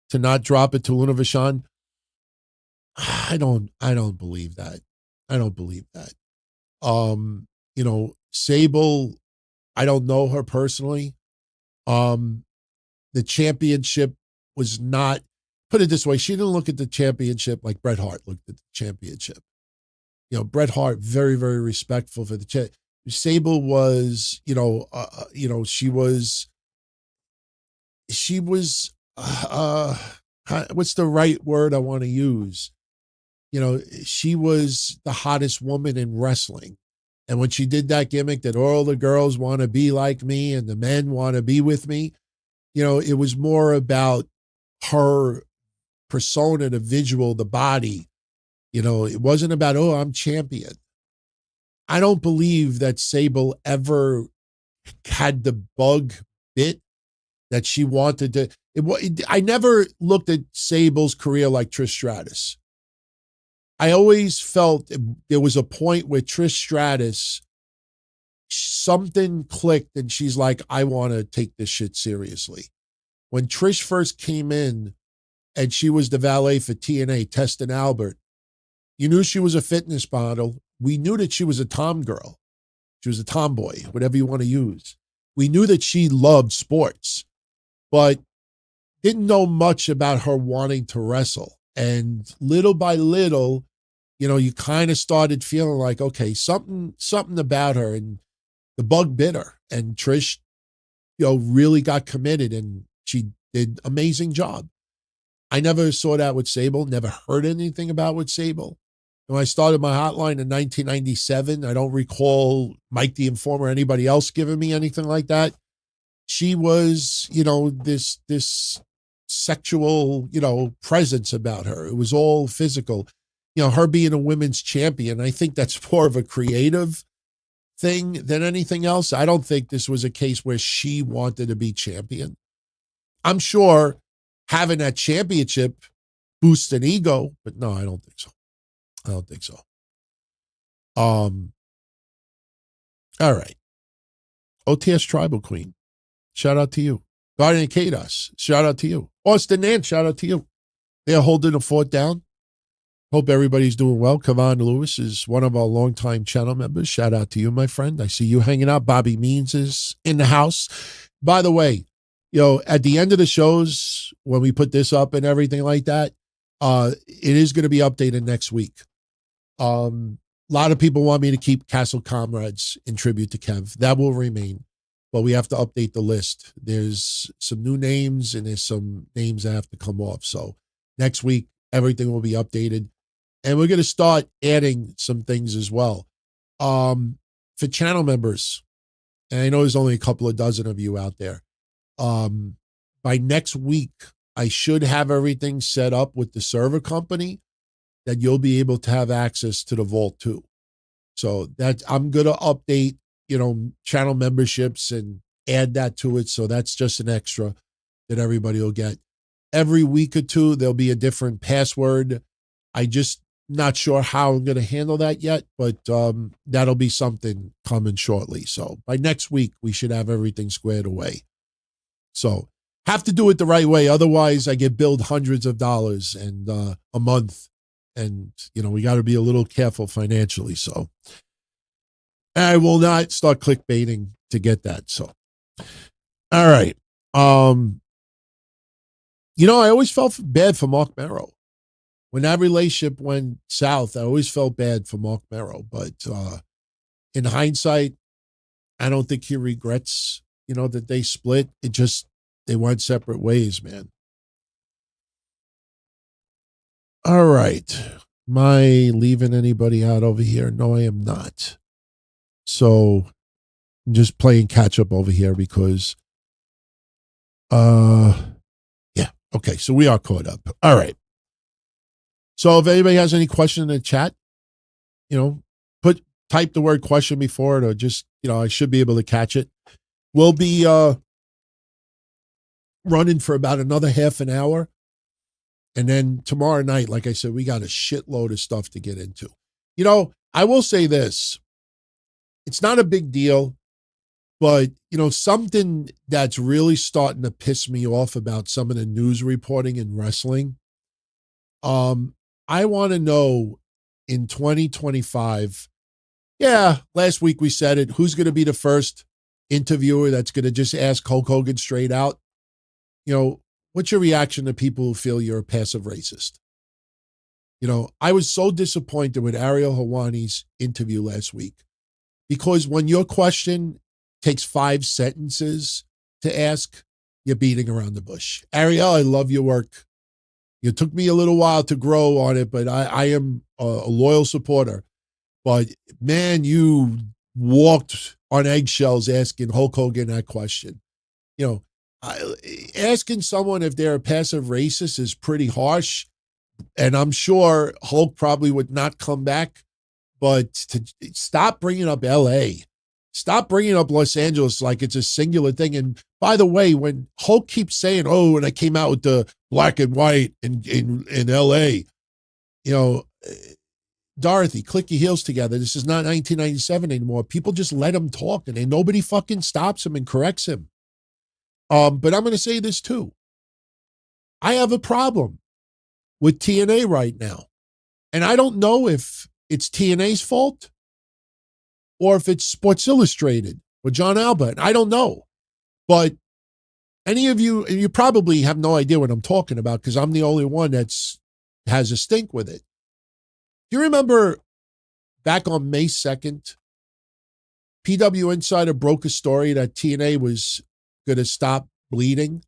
to not drop it to Luna Vachon? I don't believe that. I don't believe that. Sable, I don't know her personally. The championship was not, put it this way, she didn't look at the championship like Bret Hart looked at the championship. Bret Hart, very, very respectful for the Sable was, she was, what's the right word I want to use? She was the hottest woman in wrestling. And when she did that gimmick that all the girls want to be like me and the men want to be with me, it was more about her persona, the visual, the body. It wasn't about, oh, I'm champion. I don't believe that Sable ever had the bug bit that she wanted to. I never looked at Sable's career like Trish Stratus. I always felt there was a point where Trish Stratus, something clicked and she's like, I want to take this shit seriously. When Trish first came in and she was the valet for TNA, Test and Albert, you knew she was a fitness model. We knew that she was a tom girl. She was a tomboy, whatever you want to use. We knew that she loved sports, but didn't know much about her wanting to wrestle. And little by little, you kind of started feeling like, okay, something about her, and the bug bit her. And Trish, really got committed, and she did an amazing job. I never saw that with Sable, never heard anything about with Sable. When I started my hotline in 1997, I don't recall Mike the Informer or anybody else giving me anything like that. She was, this sexual, presence about her. It was all physical. Her being a women's champion, I think that's more of a creative thing than anything else. I don't think this was a case where she wanted to be champion. I'm sure having that championship boosts an ego, but no, I don't think so. All right. OTS Tribal Queen, shout out to you. Guardian Kados, shout out to you. Austin Nance, shout out to you. They're holding the fort down. Hope everybody's doing well. Kavan Lewis is one of our longtime channel members. Shout out to you, my friend. I see you hanging out. Bobby Means is in the house. By the way, at the end of the shows, when we put this up and everything like that, it is going to be updated next week. A lot of people want me to keep Castle Comrades in tribute to Kev. That will remain, but we have to update the list. There's some new names and there's some names that have to come off. So next week, everything will be updated. And we're going to start adding some things as well. For channel members, and I know there's only a couple of dozen of you out there, by next week, I should have everything set up with the server company that you'll be able to have access to the Vault too. So that I'm going to update, channel memberships and add that to it. So that's just an extra that everybody will get. Every week or two, there'll be a different password. I just not sure how I'm going to handle that yet, but that'll be something coming shortly. So by next week, we should have everything squared away. So have to do it the right way. Otherwise, I get billed hundreds of dollars and a month. And, we got to be a little careful financially. So I will not start clickbaiting to get that. So, all right. I always felt bad for Mark Merrow. When that relationship went south, I always felt bad for Mark Merrow. But in hindsight, I don't think he regrets, that they split. They went separate ways, man. All right. Am I leaving anybody out over here? No, I am not. So I'm just playing catch up over here because, yeah. Okay. So we are caught up. All right. So if anybody has any question in the chat, type the word question before it, or just, I should be able to catch it. We'll be running for about another half an hour. And then tomorrow night, like I said, we got a shitload of stuff to get into. I will say this. It's not a big deal, but, something that's really starting to piss me off about some of the news reporting in wrestling. I want to know in 2025, last week we said it, who's going to be the first interviewer that's going to just ask Hulk Hogan straight out? What's your reaction to people who feel you're a passive racist? I was so disappointed with Ariel Helwani's interview last week because when your question takes 5 sentences to ask, you're beating around the bush. Ariel, I love your work. It took me a little while to grow on it, but I am a loyal supporter. But, man, you walked on eggshells asking Hulk Hogan that question. Asking someone if they're a passive racist is pretty harsh, and I'm sure Hulk probably would not come back, but to stop bringing up L.A., stop bringing up Los Angeles like it's a singular thing. And by the way, when Hulk keeps saying, and I came out with the black and white in L.A., Dorothy, click your heels together. This is not 1997 anymore. People just let him talk, and nobody fucking stops him and corrects him. But I'm going to say this too. I have a problem with TNA right now. And I don't know if it's TNA's fault or if it's Sports Illustrated or John Alba. I don't know. But any of you, and you probably have no idea what I'm talking about because I'm the only one has a stink with it. You remember back on May 2nd, PW Insider broke a story that TNA was going to stop bleeding.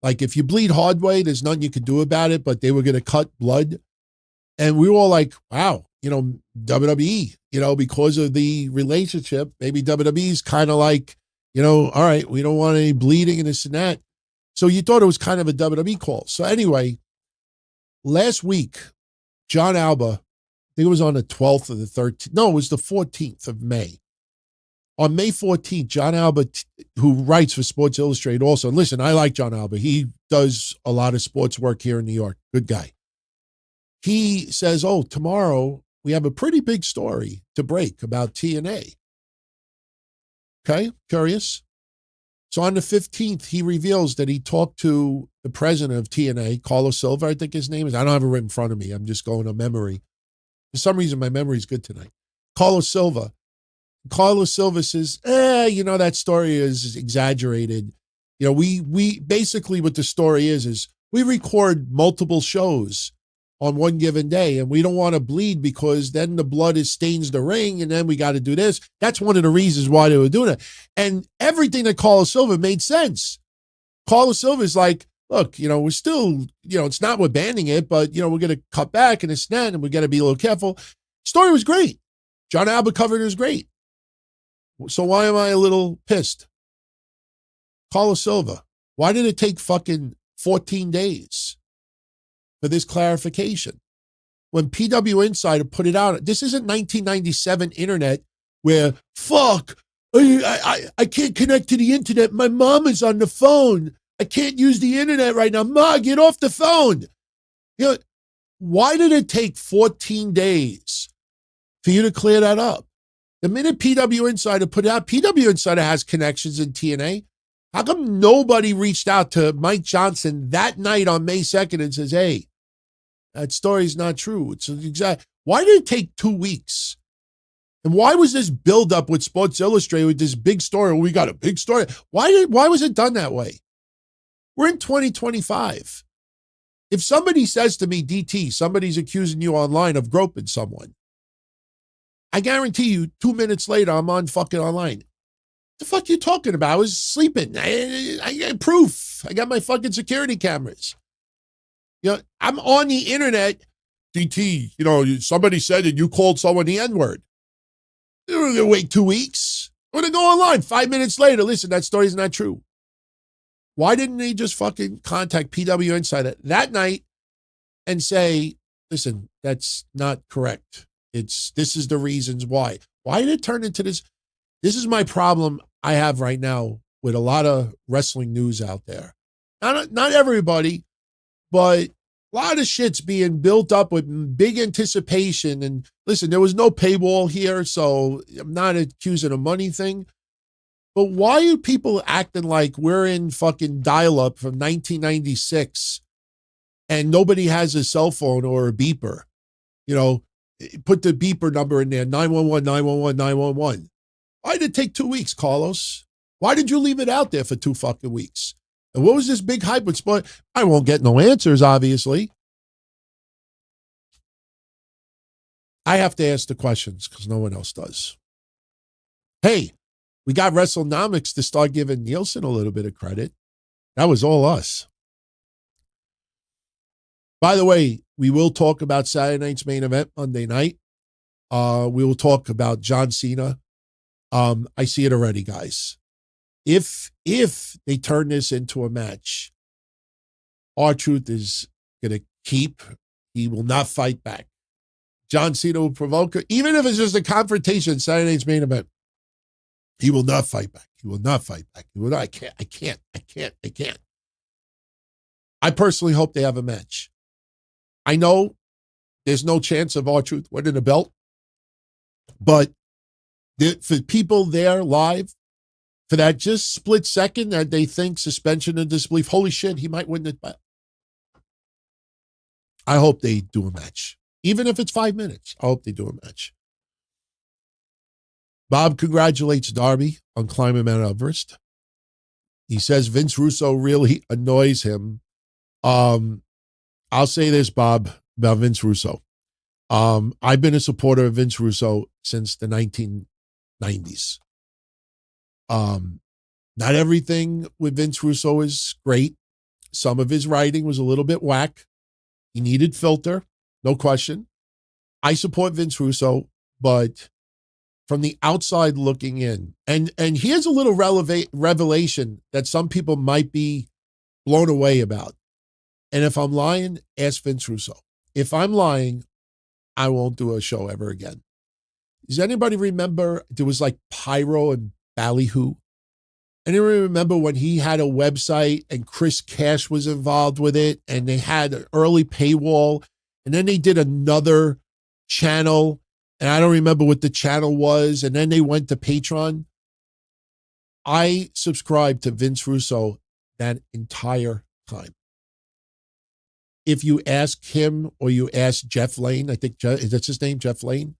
Like if you bleed hard way, there's nothing you can do about it, but they were going to cut blood. And we were all like, wow, WWE, because of the relationship, maybe WWE's kind of like, all right, we don't want any bleeding and this and that. So you thought it was kind of a WWE call. So anyway, last week, John Alba, I think it was on the 12th or the 13th. No, it was the 14th of May. On May 14th, John Alba, who writes for Sports Illustrated also, and listen, I like John Alba. He does a lot of sports work here in New York. Good guy. He says, tomorrow we have a pretty big story to break about TNA. Okay, curious. So on the 15th, he reveals that he talked to the president of TNA, Carlos Silva, I think his name is. I don't have it written in front of me. I'm just going on memory. For some reason, my memory is good tonight. Carlos Silva. Carlos Silva says, that story is exaggerated. We basically what the story is we record multiple shows on one given day, and we don't want to bleed because then the blood stains the ring, and then we got to do this. That's one of the reasons why they were doing it. And everything that Carlos Silva made sense. Carlos Silva is like, look, we're still, it's not we're banning it, but, we're going to cut back and it's not, and we got to be a little careful. Story was great. John Albert covered it was great. So why am I a little pissed? Carlos Silva, why did it take fucking 14 days for this clarification? When PW Insider put it out, this isn't 1997 internet where, fuck, I can't connect to the internet. My mom is on the phone. I can't use the internet right now. Ma, get off the phone. Why did it take 14 days for you to clear that up? The minute PW Insider put it out, PW Insider has connections in TNA. How come nobody reached out to Mike Johnson that night on May 2nd and says, hey, that story's not true? It's exact. Why did it take 2 weeks? And why was this buildup with Sports Illustrated with this big story? We got a big story. Why was it done that way? We're in 2025. If somebody says to me, DT, somebody's accusing you online of groping someone, I guarantee you 2 minutes later, I'm on fucking online. The fuck you talking about? I was sleeping. I got proof. I got my fucking security cameras. I'm on the internet. DT, somebody said that you called someone the N-word. You're going to wait 2 weeks. I'm going to go online 5 minutes later. Listen, that story's not true. Why didn't they just fucking contact PW Insider that night and say, listen, that's not correct. This is the reasons why. Why did it turn into this? This is my problem I have right now with a lot of wrestling news out there. Not everybody, but a lot of shit's being built up with big anticipation. And listen, there was no paywall here, so I'm not accusing a money thing. But why are people acting like we're in fucking dial-up from 1996 and nobody has a cell phone or a beeper? Put the beeper number in there, 911, 911, 911. Why did it take 2 weeks, Carlos? Why did you leave it out there for 2 fucking weeks? And what was this big hype with sport? I won't get no answers, obviously. I have to ask the questions because no one else does. Hey, we got WrestleNomics to start giving Nielsen a little bit of credit. That was all us. By the way, we will talk about Saturday night's main event Monday night. We will talk about John Cena. I see it already, guys. If they turn this into a match, R-Truth is going to keep. He will not fight back. John Cena will provoke her, even if it's just a confrontation, Saturday night's main event. He will not fight back. He will not fight back. He will not. I can't. I personally hope they have a match. I know there's no chance of R-Truth winning a belt, but for people there live, for that just split second that they think suspension of disbelief, holy shit, he might win the belt. I hope they do a match. Even if it's 5 minutes, I hope they do a match. Bob congratulates Darby on climbing Mount Everest. He says Vince Russo really annoys him. I'll say this, Bob, about Vince Russo. I've been a supporter of Vince Russo since the 1990s. Not everything with Vince Russo is great. Some of his writing was a little bit whack. He needed filter, no question. I support Vince Russo, but from the outside looking in, and here's a little revelation that some people might be blown away about. And if I'm lying, ask Vince Russo. If I'm lying, I won't do a show ever again. Does anybody remember there was like Pyro and Ballyhoo? Anybody remember when he had a website and Chris Cash was involved with it and they had an early paywall and then they did another channel and I don't remember what the channel was and then they went to Patreon? I subscribed to Vince Russo that entire time. If you ask him or you ask Jeff Lane, I think that's his name, Jeff Lane,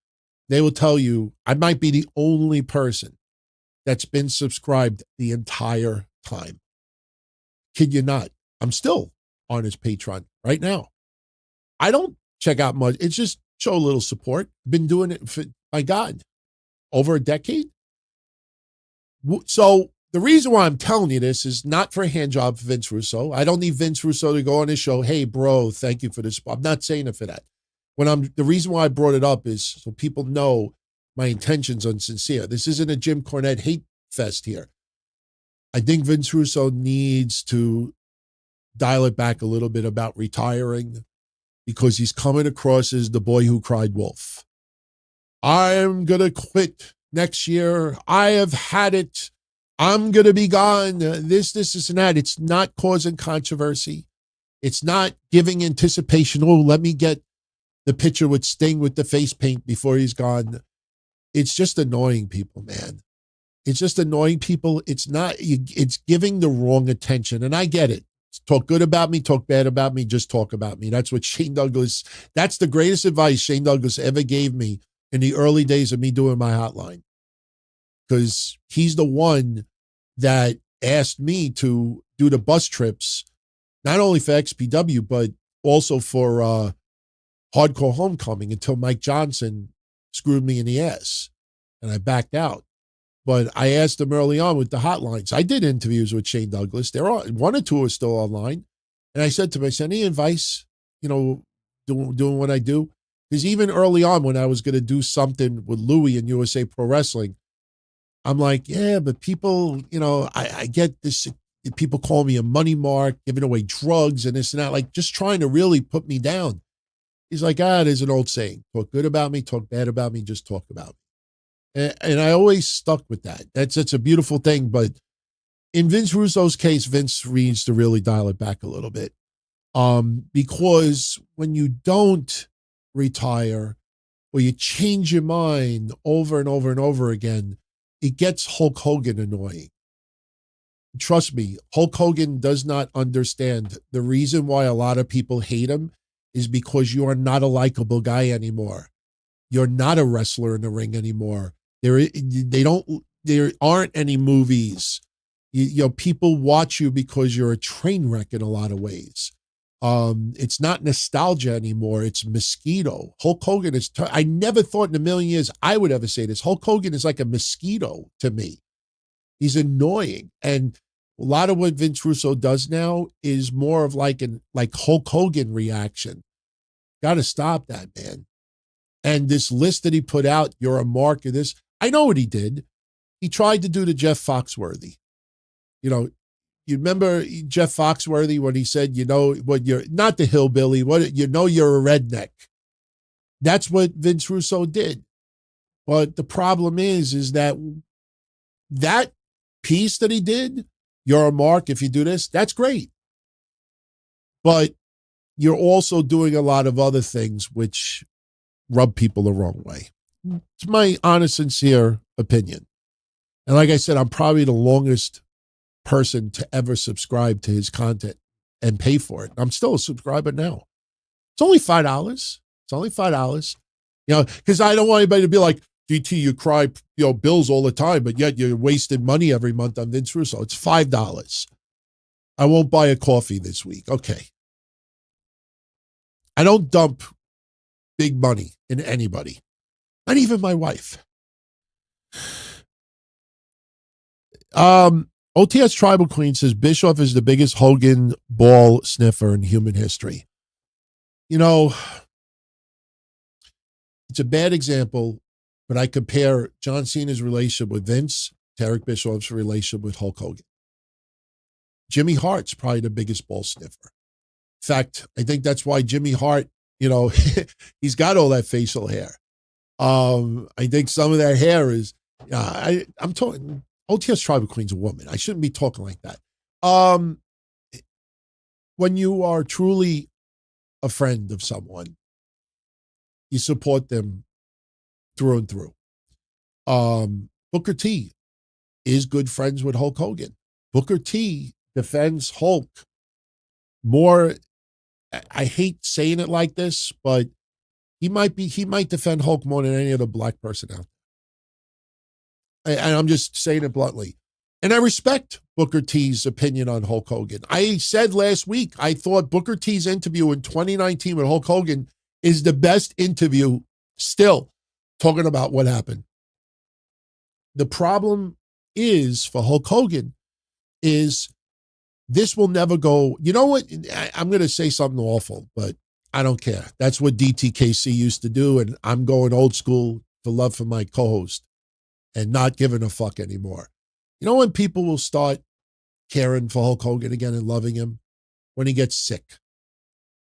they will tell you I might be the only person that's been subscribed the entire time. Kid you not. I'm still on his Patreon right now. I don't check out much. It's just show a little support. Been doing it for, my God, over a decade. So the reason why I'm telling you this is not for a hand job for Vince Russo. I don't need Vince Russo to go on his show. Hey, bro, thank you for this. I'm not saying it for that. The reason why I brought it up is so people know my intentions are sincere. This isn't a Jim Cornette hate fest here. I think Vince Russo needs to dial it back a little bit about retiring because he's coming across as the boy who cried wolf. I'm going to quit next year. I have had it. I'm going to be gone. This, and that. It's not causing controversy. It's not giving anticipation. Oh, let me get the picture with Sting with the face paint before he's gone. It's just annoying people, man. It's just annoying people. It's giving the wrong attention. And I get it. Talk good about me, talk bad about me, just talk about me. That's what that's the greatest advice Shane Douglas ever gave me in the early days of me doing my hotline. Because he's the one that asked me to do the bus trips, not only for XPW, but also for Hardcore Homecoming until Mike Johnson screwed me in the ass and I backed out. But I asked him early on with the hotlines. I did interviews with Shane Douglas. One or two are still online. And I said to him, any advice, doing what I do? Because even early on when I was going to do something with Louie in USA Pro Wrestling, I'm like, yeah, but people, I get this. People call me a money mark, giving away drugs and this and that, like just trying to really put me down. He's like, there's an old saying, talk good about me, talk bad about me, just talk about me. And I always stuck with that. That's a beautiful thing. But in Vince Russo's case, Vince needs to really dial it back a little bit. Because when you don't retire or you change your mind over and over and over again, it gets Hulk Hogan annoying. Trust me, Hulk Hogan does not understand. The reason why a lot of people hate him is because you are not a likable guy anymore. You're not a wrestler in the ring anymore. There aren't any movies. People watch you because you're a train wreck in a lot of ways. It's not nostalgia anymore. It's mosquito. Hulk Hogan is, I never thought in a million years I would ever say this. Hulk Hogan is like a mosquito to me. He's annoying. And a lot of what Vince Russo does now is more of like Hulk Hogan reaction. Got to stop that, man. And this list that he put out, you're a mark of this. I know what he did. He tried to do the Jeff Foxworthy. You remember Jeff Foxworthy when he said, what you're not the hillbilly, you're a redneck. That's what Vince Russo did. But the problem is that piece that he did, you're a mark if you do this, that's great. But you're also doing a lot of other things which rub people the wrong way. It's my honest, sincere opinion. And like I said, I'm probably the longest person to ever subscribe to his content and pay for it. I'm still a subscriber now. It's only $5. It's only $5. Because I don't want anybody to be like, DT, you cry, bills all the time, but yet you're wasting money every month on Vince Russo. It's $5. I won't buy a coffee this week. Okay. I don't dump big money in anybody, not even my wife. OTS Tribal Queen says Bischoff is the biggest Hogan ball sniffer in human history. It's a bad example, but I compare John Cena's relationship with Vince to Eric Bischoff's relationship with Hulk Hogan. Jimmy Hart's probably the biggest ball sniffer. In fact, I think that's why Jimmy Hart, he's got all that facial hair. I think some of that hair is, I'm talking, OTS Tribal Queen's a woman. I shouldn't be talking like that. When you are truly a friend of someone, you support them through and through. Booker T is good friends with Hulk Hogan. Booker T defends Hulk more. I hate saying it like this, but he might defend Hulk more than any other black person out there. And I'm just saying it bluntly. And I respect Booker T's opinion on Hulk Hogan. I said last week, I thought Booker T's interview in 2019 with Hulk Hogan is the best interview still talking about what happened. The problem is for Hulk Hogan is this will never go. You know what? I'm going to say something awful, but I don't care. That's what DTKC used to do, and I'm going old school for love for my co-host and not giving a fuck anymore. You know when people will start caring for Hulk Hogan again and loving him? When he gets sick,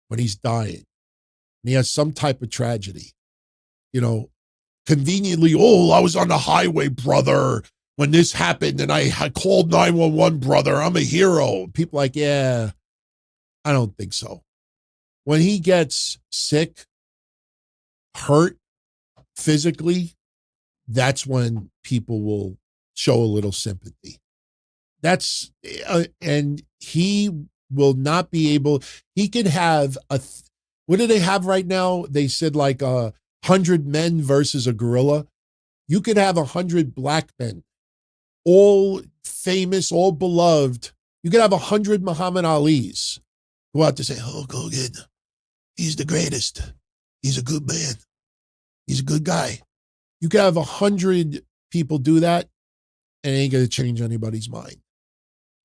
when he's dying, and he has some type of tragedy. You know, conveniently, I was on the highway, brother, when this happened, and I called 911, brother. I'm a hero. People like, yeah, I don't think so. When he gets sick, hurt physically, that's when people will show a little sympathy. That's, and he will not be able, he could have what do they have right now? They said like 100 men versus a gorilla. You could have 100 black men, all famous, all beloved. You could have 100 Muhammad Alis go out to say, Hulk Hogan, he's the greatest. He's a good man. He's a good guy. You could have 100 people do that, and it ain't going to change anybody's mind.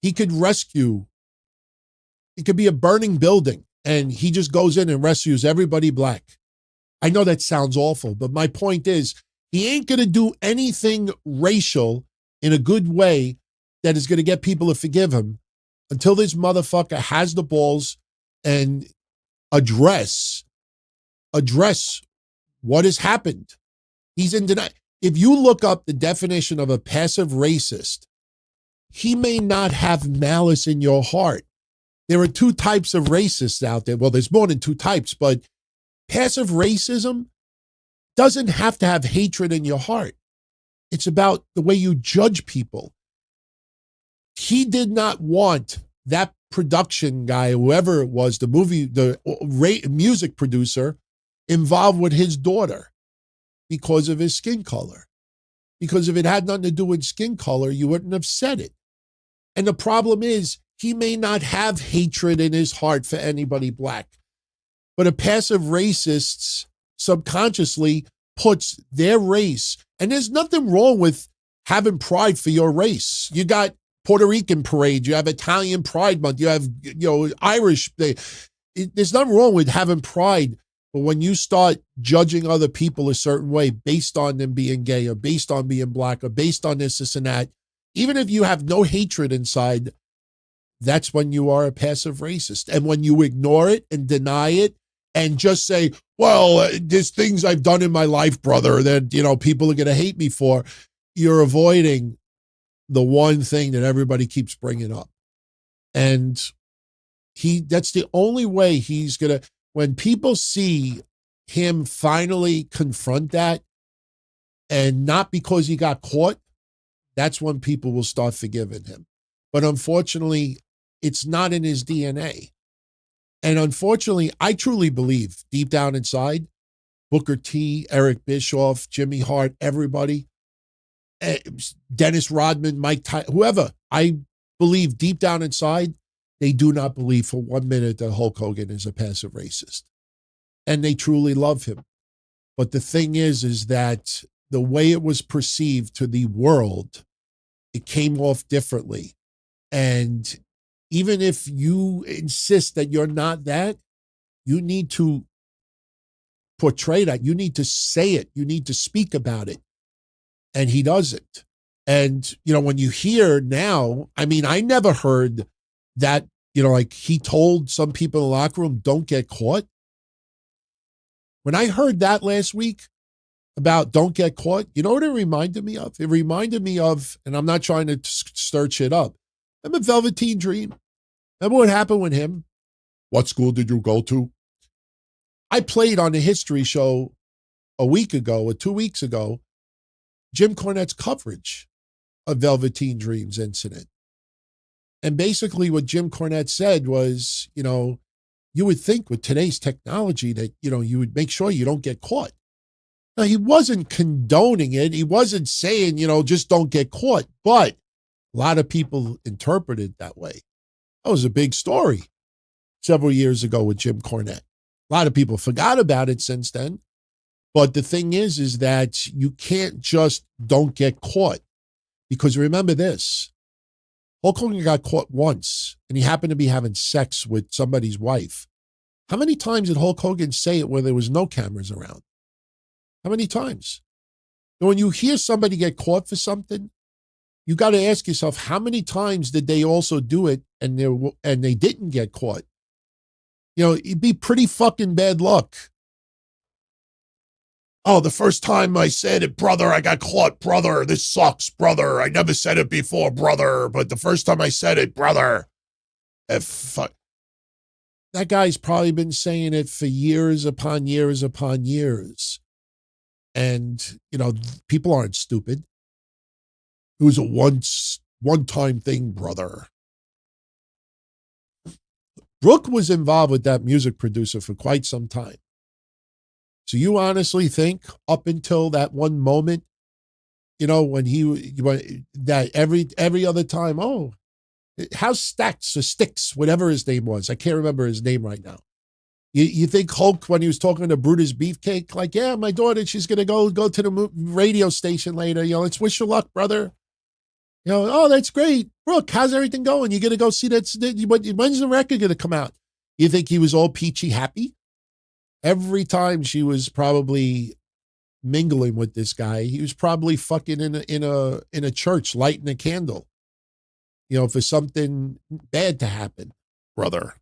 He could rescue. It could be a burning building, and he just goes in and rescues everybody black. I know that sounds awful, but my point is, he ain't going to do anything racial in a good way that is going to get people to forgive him until this motherfucker has the balls and address what has happened. He's in denial. If you look up the definition of a passive racist, he may not have malice in your heart. There are two types of racists out there. Well, there's more than two types, but passive racism doesn't have to have hatred in your heart. It's about the way you judge people. He did not want that production guy, whoever it was, the music producer, involved with his daughter because of his skin color. Because if it had nothing to do with skin color, you wouldn't have said it. And the problem is, he may not have hatred in his heart for anybody black, but a passive racist subconsciously puts their race, and there's nothing wrong with having pride for your race. You got Puerto Rican parade, you have Italian Pride Month, you have Irish. There's nothing wrong with having pride, but when you start judging other people a certain way based on them being gay or based on being black or based on this and that, even if you have no hatred inside, that's when you are a passive racist. And when you ignore it and deny it and just say, well, there's things I've done in my life, brother, that, people are going to hate me for, you're avoiding the one thing that everybody keeps bringing up. And that's the only way he's going to, when people see him finally confront that, and not because he got caught, that's when people will start forgiving him. But unfortunately, it's not in his DNA. And unfortunately, I truly believe deep down inside, Booker T, Eric Bischoff, Jimmy Hart, everybody, Dennis Rodman, Mike Tyson, whoever, I believe deep down inside, they do not believe for 1 minute that Hulk Hogan is a passive racist. And they truly love him. But the thing is that the way it was perceived to the world, it came off differently. And even if you insist that you're not that, you need to portray that. You need to say it. You need to speak about it. And he doesn't. And, when you hear now, I never heard that, like he told some people in the locker room, don't get caught. When I heard that last week about don't get caught, you know what it reminded me of? It reminded me of, and I'm not trying to stir shit up, remember Velveteen Dream? Remember what happened with him? What school did you go to? I played on the history show a week ago or 2 weeks ago, Jim Cornette's coverage of Velveteen Dream's incident. And basically what Jim Cornette said was, you would think with today's technology that, you would make sure you don't get caught. Now, he wasn't condoning it. He wasn't saying, just don't get caught. But a lot of people interpret it that way. That was a big story several years ago with Jim Cornette. A lot of people forgot about it since then. But the thing is that you can't just don't get caught. Because remember this, Hulk Hogan got caught once, and he happened to be having sex with somebody's wife. How many times did Hulk Hogan say it where there was no cameras around? How many times? And when you hear somebody get caught for something, you got to ask yourself, how many times did they also do it and they didn't get caught? You know, it'd be pretty fucking bad luck. Oh, the first time I said it, brother, I got caught, brother. This sucks, brother. I never said it before, brother. But the first time I said it, brother. That guy's probably been saying it for years upon years upon years. And, you know, people aren't stupid. It was a one-time thing, brother. Brooke was involved with that music producer for quite some time. So you honestly think up until that one moment, you know, when that every other time, oh, how's Stacks or Sticks, whatever his name was. I can't remember his name right now. You think Hulk, when he was talking to Brutus Beefcake, like, yeah, my daughter, she's going to go to the radio station later. You know, let's wish you luck, brother. You know, oh, that's great. Brooke, how's everything going? You going to go see that? When's the record going to come out? You think he was all peachy happy? Every time she was probably mingling with this guy, he was probably fucking in a church lighting a candle, you know, for something bad to happen, brother.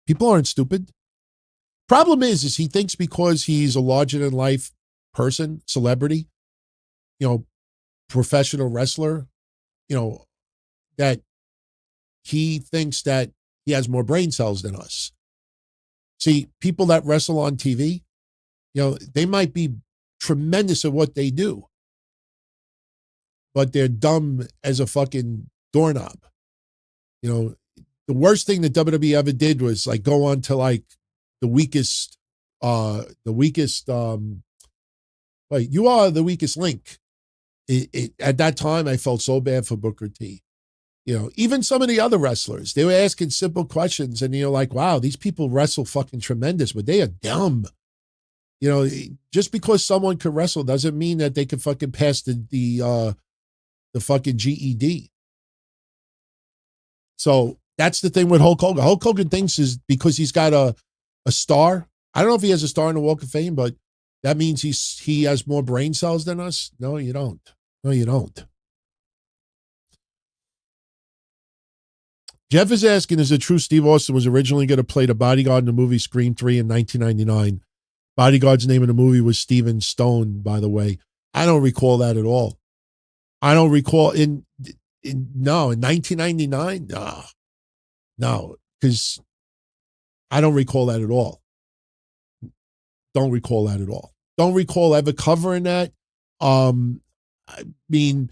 People aren't stupid. Problem is he thinks because he's a larger than life person, celebrity, you know, professional wrestler, you know, that he thinks that he has more brain cells than us. See, people that wrestle on TV, you know, they might be tremendous at what they do, but they're dumb as a fucking doorknob. You know, the worst thing that WWE ever did was like go on to like the weakest, wait, you are the weakest link. At that time, I felt so bad for Booker T. You know, even some of the other wrestlers, they were asking simple questions and you're like, wow, these people wrestle fucking tremendous, but they are dumb. You know, just because someone could wrestle doesn't mean that they can fucking pass the fucking GED. So that's the thing with Hulk Hogan. Hulk Hogan thinks is because he's got a star. I don't know if he has a star in the Walk of Fame, but that means he has more brain cells than us. No, you don't. No, you don't. Jeff is asking, is it true Steve Austin was originally going to play the bodyguard in the movie Scream 3 in 1999? Bodyguard's name in the movie was Steven Stone, by the way. I don't recall that at all. I don't recall in 1999? No, because I don't recall that at all. Don't recall that at all. Don't recall ever covering that. I mean,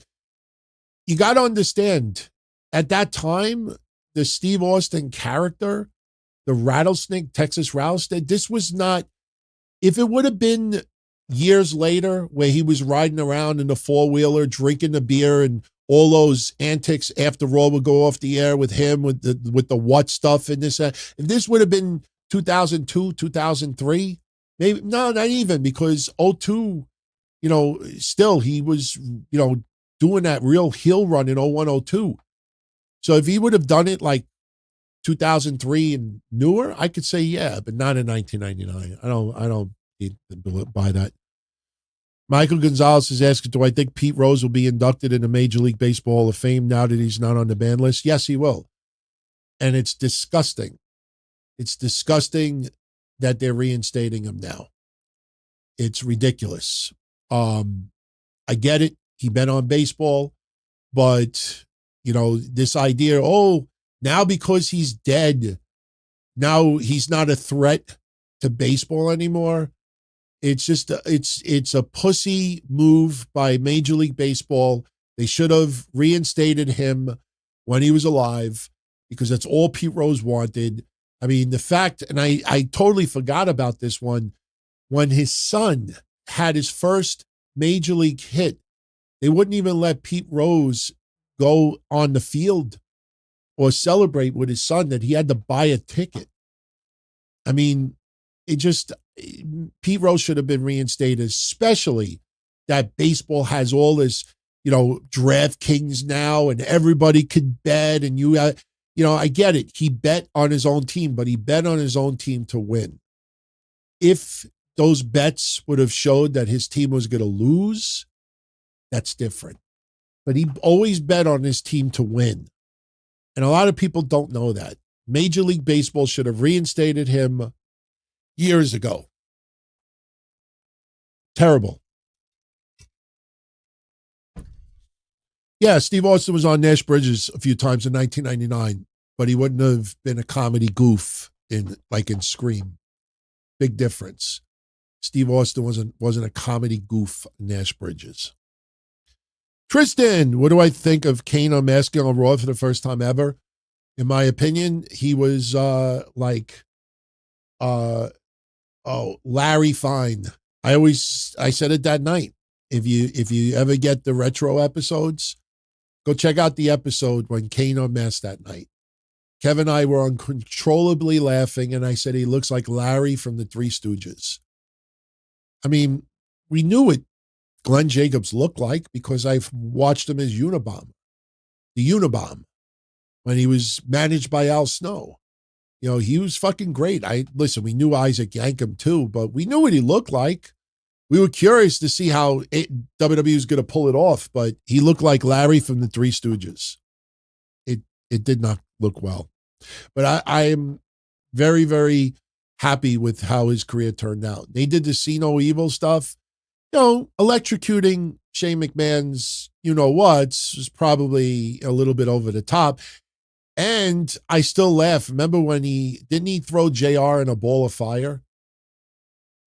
you got to understand, at that time, the Steve Austin character, the rattlesnake, Texas rattlesnake, this was not, if it would have been years later where he was riding around in the four-wheeler, drinking the beer and all those antics after Raw would go off the air with him, with the what stuff and this, if this would have been 2002, 2003, maybe, no, not even, because 02, you know, still he was, you know, doing that real heel run in 01, 02. So if he would have done it like 2003 and newer, I could say, yeah, but not in 1999. I don't buy that. Michael Gonzalez is asking, do I think Pete Rose will be inducted in the Major League Baseball Hall of Fame now that he's not on the ban list? Yes, he will. And it's disgusting. It's disgusting that they're reinstating him now. It's ridiculous. I get it. He been on baseball, but, you know, this idea, oh, now because he's dead, now he's not a threat to baseball anymore. It's just, it's a pussy move by Major League Baseball. They should have reinstated him when he was alive because that's all Pete Rose wanted. I mean, the fact, and I totally forgot about this one, when his son had his first Major League hit, they wouldn't even let Pete Rose go on the field or celebrate with his son, that he had to buy a ticket. I mean, Pete Rose should have been reinstated, especially that baseball has all this, DraftKings now and everybody could bet. And I get it. He bet on his own team, but he bet on his own team to win. If those bets would have showed that his team was going to lose, that's different. But he always bet on his team to win. And a lot of people don't know that. Major League Baseball should have reinstated him years ago. Terrible. Yeah, Steve Austin was on Nash Bridges a few times in 1999, but he wouldn't have been a comedy goof in Scream. Big difference. Steve Austin wasn't a comedy goof in Nash Bridges. Tristan, what do I think of Kane unmasking on Raw for the first time ever? In my opinion, he was Larry Fine. I said it that night. If you ever get the retro episodes, go check out the episode when Kane unmasked that night. Kevin and I were uncontrollably laughing, and I said he looks like Larry from the Three Stooges. I mean, we knew what Glenn Jacobs looked like because I've watched him as Unabomber. The Unabomb, when he was managed by Al Snow. He was fucking great. Listen, we knew Isaac Yankem too, but we knew what he looked like. We were curious to see how WWE was going to pull it off, but he looked like Larry from the Three Stooges. It did not look well. But I am very, very happy with how his career turned out. They did the See No Evil stuff. Electrocuting Shane McMahon's you-know-whats was probably a little bit over the top. And I still laugh. Remember when didn't he throw JR in a ball of fire?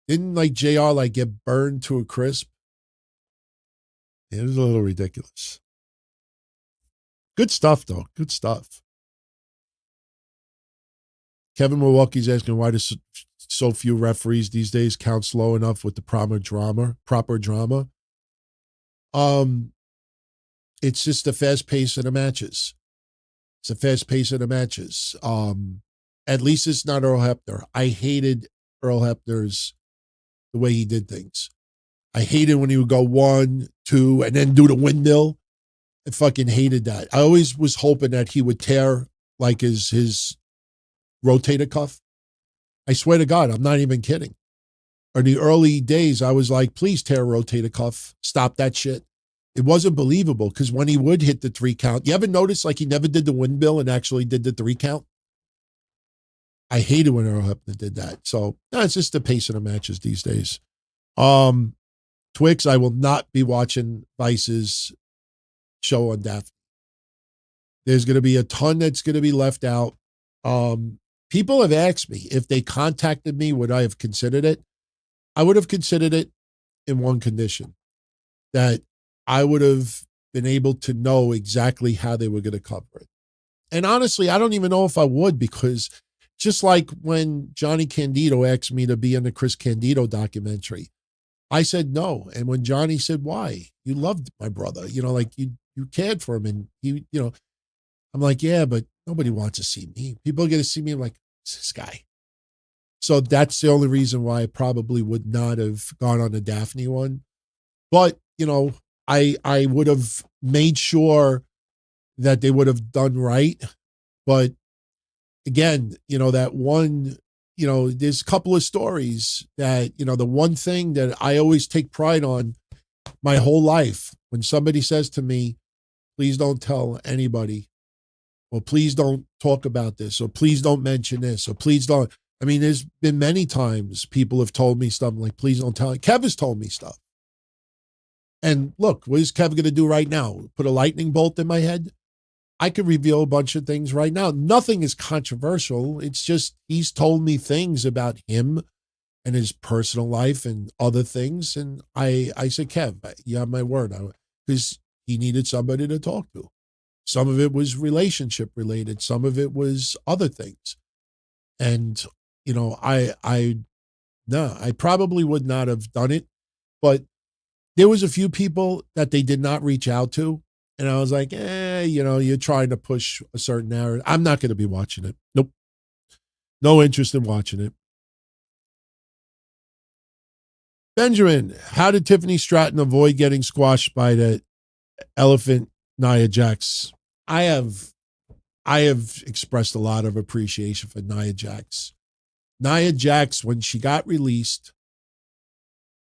Didn't JR get burned to a crisp? It was a little ridiculous. Good stuff, though. Good stuff. Kevin Milwaukee's asking why does so few referees these days count slow enough with the proper drama. It's just the fast pace of the matches. It's the fast pace of the matches. At least it's not Earl Hebner. I hated Earl Hebner's the way he did things. I hated when he would go 1, 2, and then do the windmill. I fucking hated that. I always was hoping that he would tear his rotator cuff. I swear to God, I'm not even kidding. In the early days, I was like, please tear a rotator cuff. Stop that shit. It wasn't believable because when he would hit the 3 count, you ever notice he never did the windmill and actually did the 3 count? I hated when Earl Hebner did that. So it's just the pace of the matches these days. Twix, I will not be watching Vice's show on Daffney. There's going to be a ton that's going to be left out. People have asked me if they contacted me, would I have considered it? I would have considered it in one condition, that I would have been able to know exactly how they were going to cover it. And honestly, I don't even know if I would, because just like when Johnny Candido asked me to be in the Chris Candido documentary, I said no. And when Johnny said, why? You loved my brother, you cared for him. And I'm like, yeah, but nobody wants to see me. People are going to see me like, this guy. So that's the only reason why I probably would not have gone on the Daffney one. But, I would have made sure that they would have done right. But again, that one, there's a couple of stories that, the one thing that I always take pride on my whole life, when somebody says to me, please don't tell anybody, or please don't talk about this, or please don't mention this, or please don't. I mean, there's been many times people have told me stuff like, please don't tell. Kev has told me stuff. And look, what is Kev going to do right now? Put a lightning bolt in my head? I could reveal a bunch of things right now. Nothing is controversial. It's just he's told me things about him and his personal life and other things. And I said, Kev, you have my word. Because he needed somebody to talk to. Some of it was relationship related. Some of it was other things. And, I probably would not have done it. But there was a few people that they did not reach out to. And I was like, you're trying to push a certain narrative. I'm not going to be watching it. Nope. No interest in watching it. Benjamin, how did Tiffany Stratton avoid getting squashed by the elephant Nia Jax? I have expressed a lot of appreciation for Nia Jax. Nia Jax, when she got released,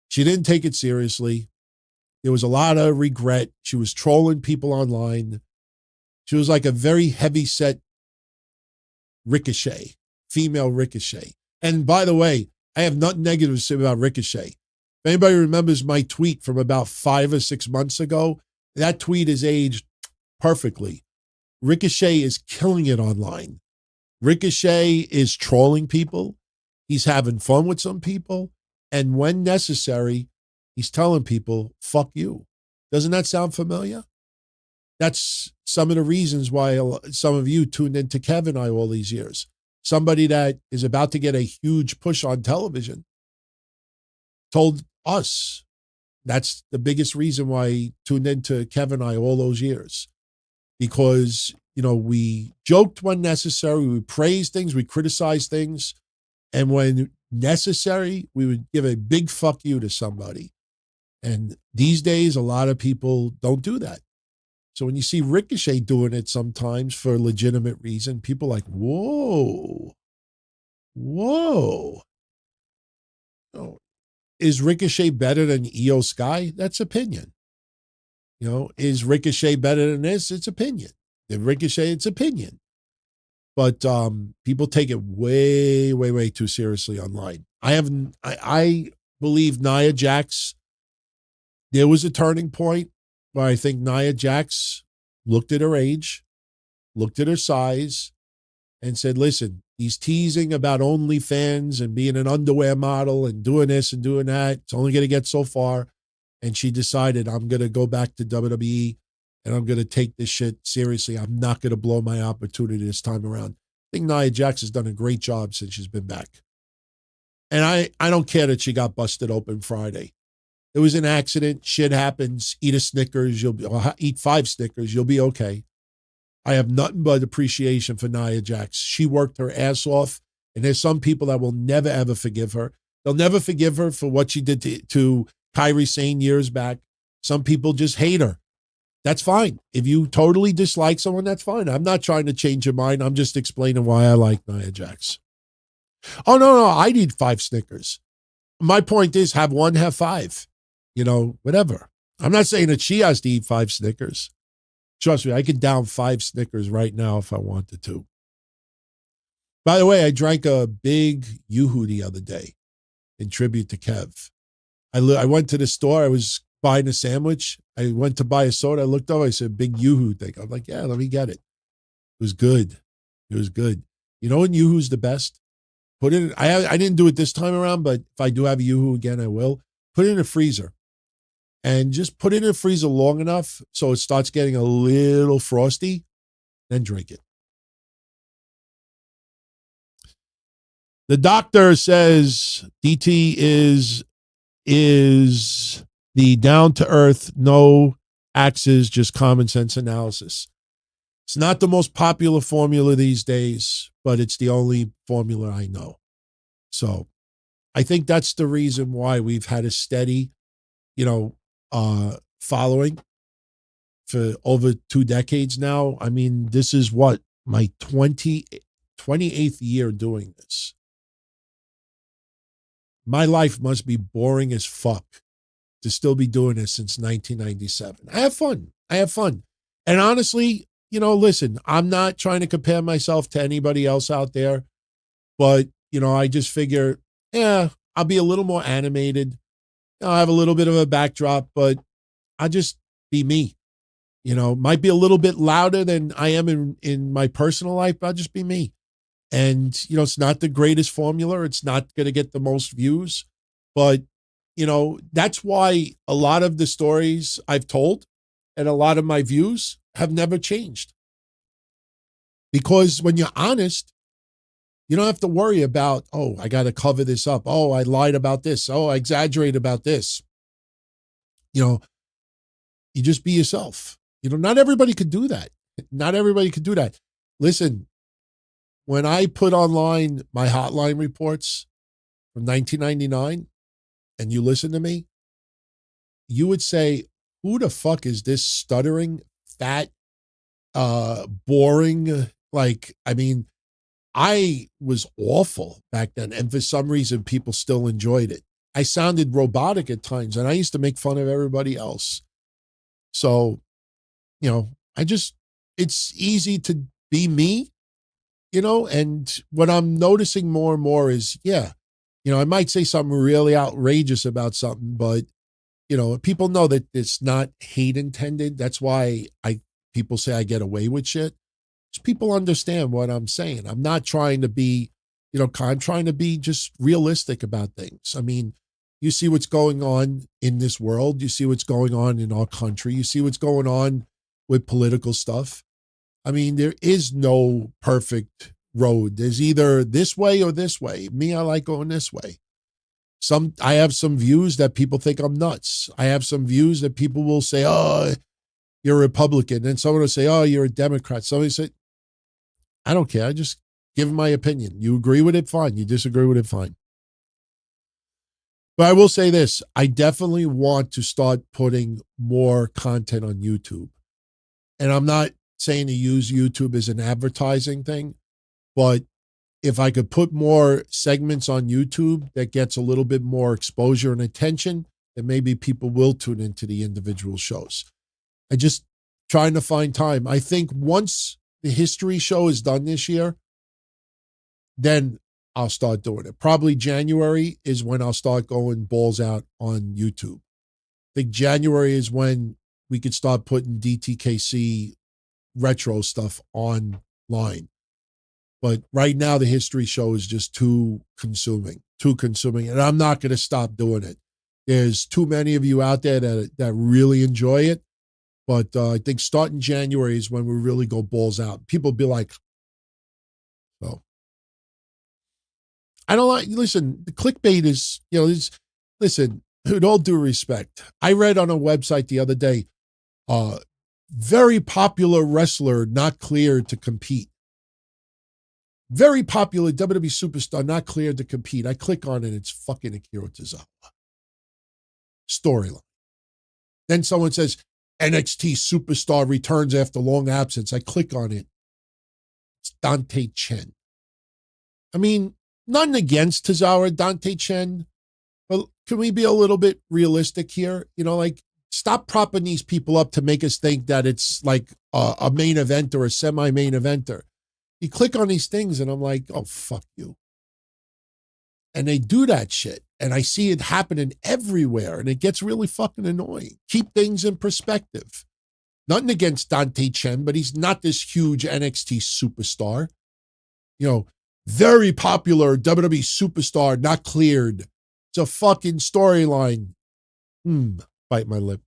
she didn't take it seriously. There was a lot of regret. She was trolling people online. She was like a very heavy-set Ricochet, female Ricochet. And by the way, I have nothing negative to say about Ricochet. If anybody remembers my tweet from about 5 or 6 months ago, that tweet is aged perfectly. Ricochet is killing it online. Ricochet is trolling people. He's having fun with some people. And when necessary, he's telling people, fuck you. Doesn't that sound familiar? That's some of the reasons why some of you tuned into Kevin and I all these years. Somebody that is about to get a huge push on television told us. That's the biggest reason why he tuned into Kevin and I all those years. Because, we joked when necessary. We praised things. We criticized things. And when necessary, we would give a big fuck you to somebody. And these days, a lot of people don't do that. So when you see Ricochet doing it sometimes for a legitimate reason, people are like, whoa. Is Ricochet better than Io Sky? That's opinion. Is Ricochet better than this? It's opinion. If Ricochet, it's opinion. But people take it way, way, way too seriously online. I believe Nia Jax, there was a turning point where I think Nia Jax looked at her age, looked at her size, and said, listen, he's teasing about OnlyFans and being an underwear model and doing this and doing that. It's only going to get so far. And she decided, I'm going to go back to WWE and I'm going to take this shit seriously. I'm not going to blow my opportunity this time around. I think Nia Jax has done a great job since she's been back. And I don't care that she got busted open Friday. It was an accident. Shit happens. Eat a Snickers. Eat 5 Snickers. You'll be okay. I have nothing but appreciation for Nia Jax. She worked her ass off. And there's some people that will never, ever forgive her. They'll never forgive her for what she did to Kairi Sane years back. Some people just hate her. That's fine. If you totally dislike someone, that's fine. I'm not trying to change your mind. I'm just explaining why I like Nia Jax. Oh, no, I'd eat 5 Snickers. My point is, have 1, have 5. Whatever. I'm not saying that she has to eat 5 Snickers. Trust me, I could down 5 Snickers right now if I wanted to. By the way, I drank a big Yoo-hoo the other day in tribute to Kev. I went to the store. I was buying a sandwich. I went to buy a soda. I looked over. I said, big Yoo-hoo thing. I'm like, yeah, let me get it. It was good. It was good. You know when Yoo-hoo's the best? Put it in, I didn't do it this time around, but if I do have a Yoo-hoo again, I will. Put it in a freezer. And just put it in a freezer long enough so it starts getting a little frosty, then drink it. The doctor says DT is the down-to-earth, no axes, just common sense analysis. It's not the most popular formula these days, but it's the only formula I know. So I think that's the reason why we've had a steady, following for over 2 decades now. I mean, this is what, my 28th year doing this. My life must be boring as fuck to still be doing this since 1997. I have fun. And honestly, listen, I'm not trying to compare myself to anybody else out there, but, I just figure, I'll be a little more animated. I'll have a little bit of a backdrop, but I'll just be me. Might be a little bit louder than I am in my personal life, but I'll just be me. And, it's not the greatest formula. It's not going to get the most views, but, that's why a lot of the stories I've told and a lot of my views have never changed. Because when you're honest, you don't have to worry about, oh, I got to cover this up. Oh, I lied about this. Oh, I exaggerated about this. You just be yourself. Not everybody could do that. Not everybody could do that. Listen, when I put online my hotline reports from 1999, and you listen to me, you would say, who the fuck is this stuttering, fat, boring? Like, I mean, I was awful back then. And for some reason, people still enjoyed it. I sounded robotic at times, and I used to make fun of everybody else. So, it's easy to be me, and what I'm noticing more and more is, I might say something really outrageous about something, but, people know that it's not hate intended. That's why people say I get away with shit. Just people understand what I'm saying. I'm not trying to be, I'm trying to be just realistic about things. I mean, you see what's going on in this world. You see what's going on in our country. You see what's going on with political stuff. I mean, there is no perfect road. There's either this way or this way. Me, I like going this way. I have some views that people think I'm nuts. I have some views that people will say, oh, you're a Republican. And someone will say, oh, you're a Democrat. Somebody say, I don't care. I just give my opinion. You agree with it, fine. You disagree with it, fine. But I will say this. I definitely want to start putting more content on YouTube. And I'm not saying to use YouTube as an advertising thing, but if I could put more segments on YouTube that gets a little bit more exposure and attention, then maybe people will tune into the individual shows. I just trying to find time. I think once the history show is done this year, then I'll start doing it. Probably January is when I'll start going balls out on YouTube. I think January is when we could start putting DTKC retro stuff online. But right now, the history show is just too consuming, and I'm not going to stop doing it. There's too many of you out there that really enjoy it, but I think starting January is when we really go balls out. People be like, "Oh, I don't like." Listen, the clickbait is, listen. With all due respect, I read on a website the other day, very popular wrestler not cleared to compete. Very popular WWE superstar not cleared to compete. I click on it, it's fucking Akira Tozawa. Storyline. Then someone says, NXT superstar returns after long absence. I click on it. It's Dante Chen. I mean, nothing against Tozawa, Dante Chen, but can we be a little bit realistic here? Stop propping these people up to make us think that it's like a main event or a semi-main eventer. You click on these things and I'm like, oh, fuck you. And they do that shit. And I see it happening everywhere. And it gets really fucking annoying. Keep things in perspective. Nothing against Dante Chen, but he's not this huge NXT superstar. Very popular WWE superstar not cleared. It's a fucking storyline. Bite my lip.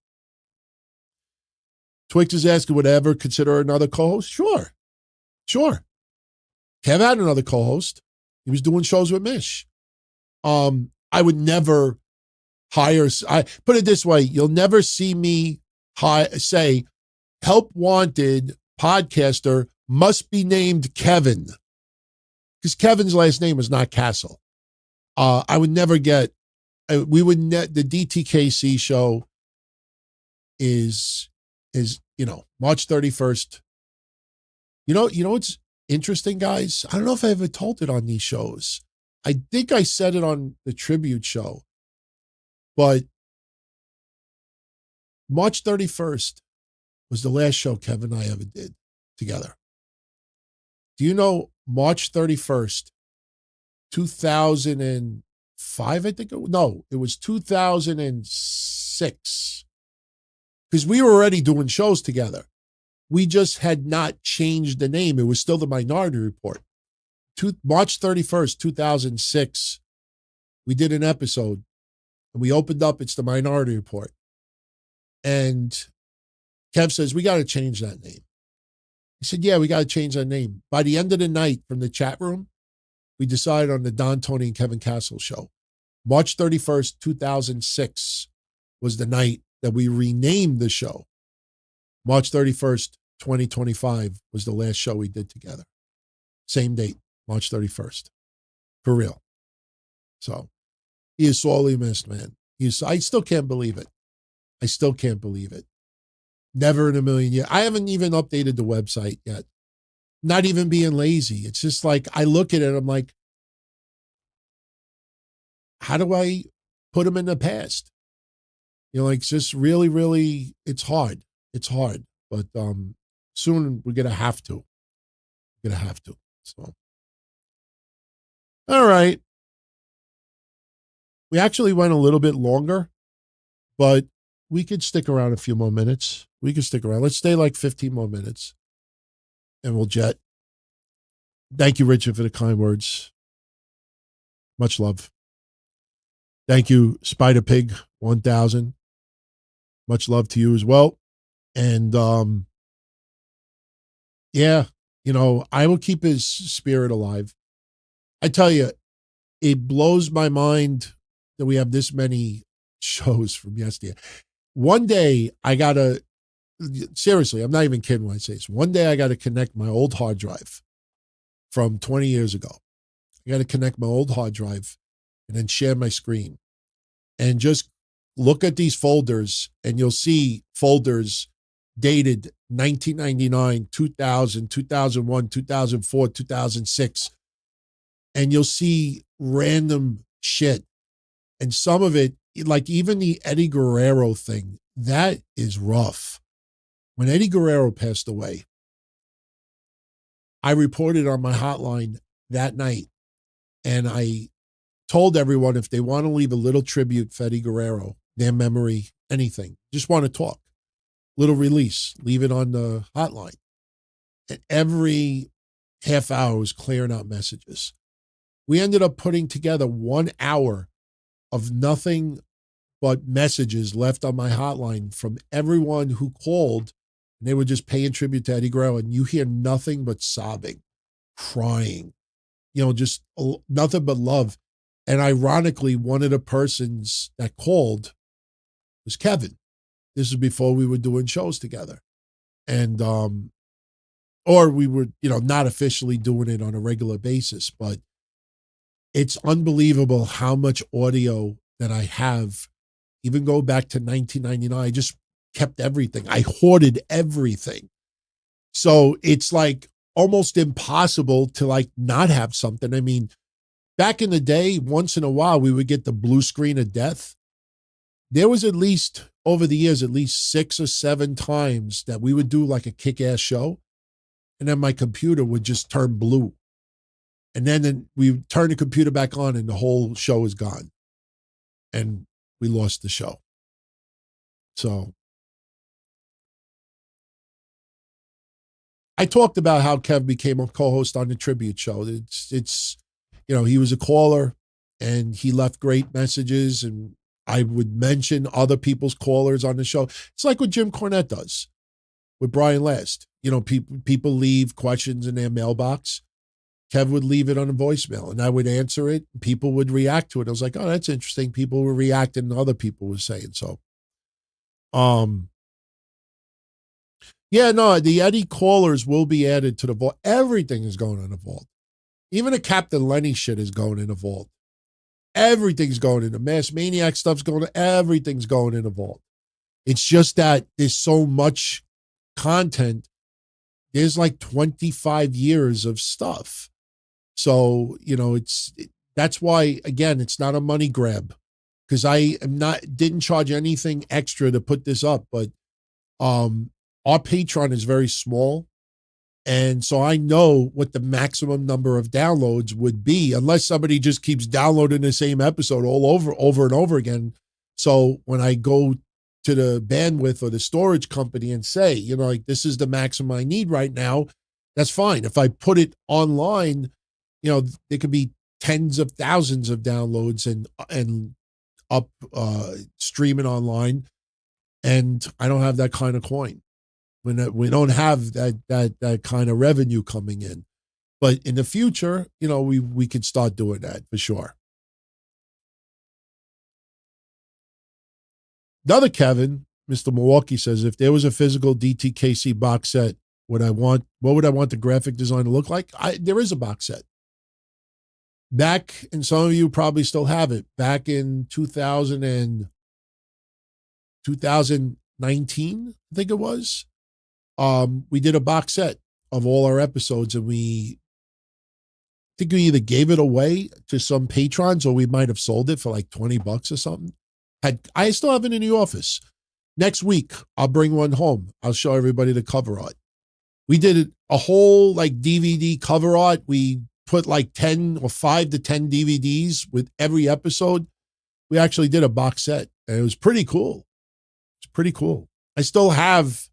Twix is asking, would I ever consider another co-host? Sure. Kev had another co-host. He was doing shows with Mish. I would never hire. I put it this way: you'll never see me say, "Help wanted podcaster must be named Kevin," because Kevin's last name is not Castle. I would never get. We would the DTKC show is March 31st. You know what's interesting, guys? I don't know if I ever told it on these shows. I think I said it on the tribute show, but March 31st was the last show Kevin and I ever did together. Do you know March 31st, 2005, I think? It was 2006. Because we were already doing shows together. We just had not changed the name. It was still the Minority Report. March 31st, 2006, we did an episode. And we opened up, it's the Minority Report. And Kev says, we got to change that name. He said, yeah, we got to change that name. By the end of the night from the chat room, we decided on the Don, Tony, and Kevin Castle show. March 31st, 2006 was the night that we renamed the show. March 31st, 2025 was the last show we did together. Same date, March 31st. For real. So He is sorely missed, man. I still can't believe it. I still can't believe it. Never in a million years. I haven't even updated the website yet. Not even being lazy. It's just like, I look at it, I'm like, how do I put him in the past? You know, like, it's just really, really, it's hard. It's hard. But soon we're going to have to. We're going to have to. So, all right. We actually went a little bit longer, but we could stick around a few more minutes. We could stick around. Let's stay like 15 more minutes and we'll jet. Thank you, Richard, for the kind words. Much love. Thank you, Spider Pig 1000. Much love to you as well. And yeah, you know, I will keep his spirit alive. I tell you, it blows my mind that we have this many shows from yesterday. One day seriously, I'm not even kidding when I say this. One day I got to connect my old hard drive from 20 years ago. I got to connect my old hard drive and then share my screen and just look at these folders, and you'll see folders dated 1999, 2000, 2001, 2004, 2006. And you'll see random shit. And some of it, like even the Eddie Guerrero thing, that is rough. When Eddie Guerrero passed away, I reported on my hotline that night, and I told everyone if they want to leave a little tribute for Eddie Guerrero, their memory, anything, just want to talk, little release, leave it on the hotline. And every half hour was clearing out messages. We ended up putting together 1 hour of nothing but messages left on my hotline from everyone who called, and they were just paying tribute to Eddie Guerrero, and you hear nothing but sobbing, crying, you know, just nothing but love. And ironically, one of the persons that called was Kevin. This is before we were doing shows together. And, or we were, you know, not officially doing it on a regular basis, but it's unbelievable how much audio that I have, even go back to 1999. I just kept everything. I hoarded everything. So it's like almost impossible to like not have something. I mean, back in the day, once in a while, we would get the blue screen of death. There was at least, over the years, at least 6 or 7 times that we would do like a kick-ass show, and then my computer would just turn blue. And then we turn the computer back on and the whole show is gone. And we lost the show. So I talked about how Kev became a co-host on the tribute show. It's you know, he was a caller and he left great messages, and I would mention other people's callers on the show. It's like what Jim Cornette does with Brian Last. You know, people leave questions in their mailbox. Kev would leave it on a voicemail, and I would answer it. People would react to it. I was like, oh, that's interesting. People were reacting, and other people were saying so. Yeah, no, the Eddie callers will be added to the vault. Everything is going in the vault. Even the Captain Lenny shit is going in the vault. Everything's going in the Mass Maniac stuff's going in. Everything's going in the vault. It's just that there's so much content. There's like 25 years of stuff. So, you know, that's why, again, it's not a money grab, because I didn't charge anything extra to put this up, but our Patreon is very small. And so I know what the maximum number of downloads would be, unless somebody just keeps downloading the same episode over and over again. So when I go to the bandwidth or the storage company and say, you know, like, this is the maximum I need right now, that's fine. If I put it online, you know, there could be tens of thousands of downloads and up streaming online, and I don't have that kind of coin. We don't have that kind of revenue coming in. But in the future, you know, we could start doing that for sure. Another Kevin, Mr. Milwaukee, says, if there was a physical DTKC box set, what would I want the graphic design to look like? There is a box set. back, and some of you probably still have it, back in 2019, I think it was, we did a box set of all our episodes, and I think we either gave it away to some patrons or we might have sold it for like $20 or something. I still have it in the office. Next week, I'll bring one home. I'll show everybody the cover art. We did a whole like DVD cover art. We put like 10 or 5 to 10 DVDs with every episode. We actually did a box set, and it was pretty cool. It's pretty cool. I still have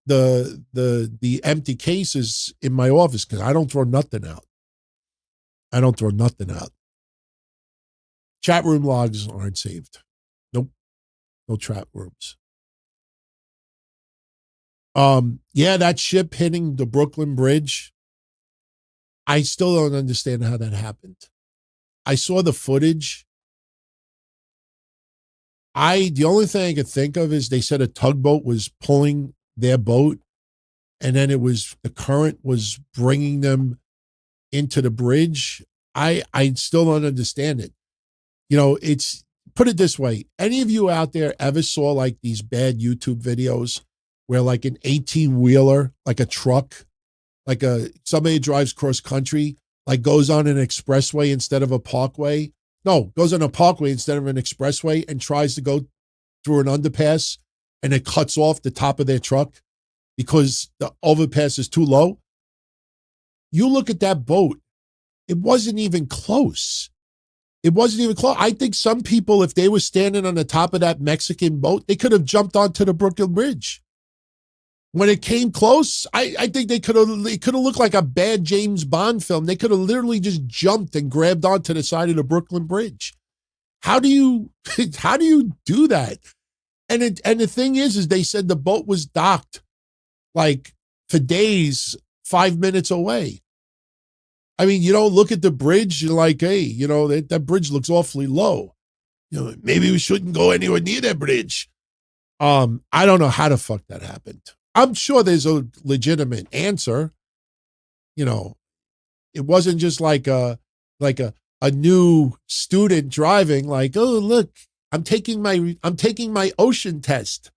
the empty cases in my office because I don't throw nothing out. I don't throw nothing out. Chat room logs aren't saved. Nope. No chat rooms. Yeah, that ship hitting the Brooklyn Bridge. I still don't understand how that happened. I saw the footage. The only thing I could think of is they said a tugboat was pulling their boat, and then the current was bringing them into the bridge. I still don't understand it. Put it this way. Any of you out there ever saw like these bad YouTube videos where like an 18-wheeler, like a truck, like somebody drives cross country, like goes on an expressway instead of a parkway? No, goes on a parkway instead of an expressway and tries to go through an underpass, and it cuts off the top of their truck because the overpass is too low. You look at that boat, it wasn't even close. It wasn't even close. I think some people, if they were standing on the top of that Mexican boat, they could have jumped onto the Brooklyn Bridge. When it came close, I think it could have looked like a bad James Bond film. They could have literally just jumped and grabbed onto the side of the Brooklyn Bridge. How do you do that? And the thing is they said the boat was docked like for days, 5 minutes away. I mean, you don't look at the bridge, you're like, hey, that bridge looks awfully low. Maybe we shouldn't go anywhere near that bridge. I don't know how the fuck that happened. I'm sure there's a legitimate answer. It wasn't just like a new student driving, like, oh, look, I'm taking my ocean test.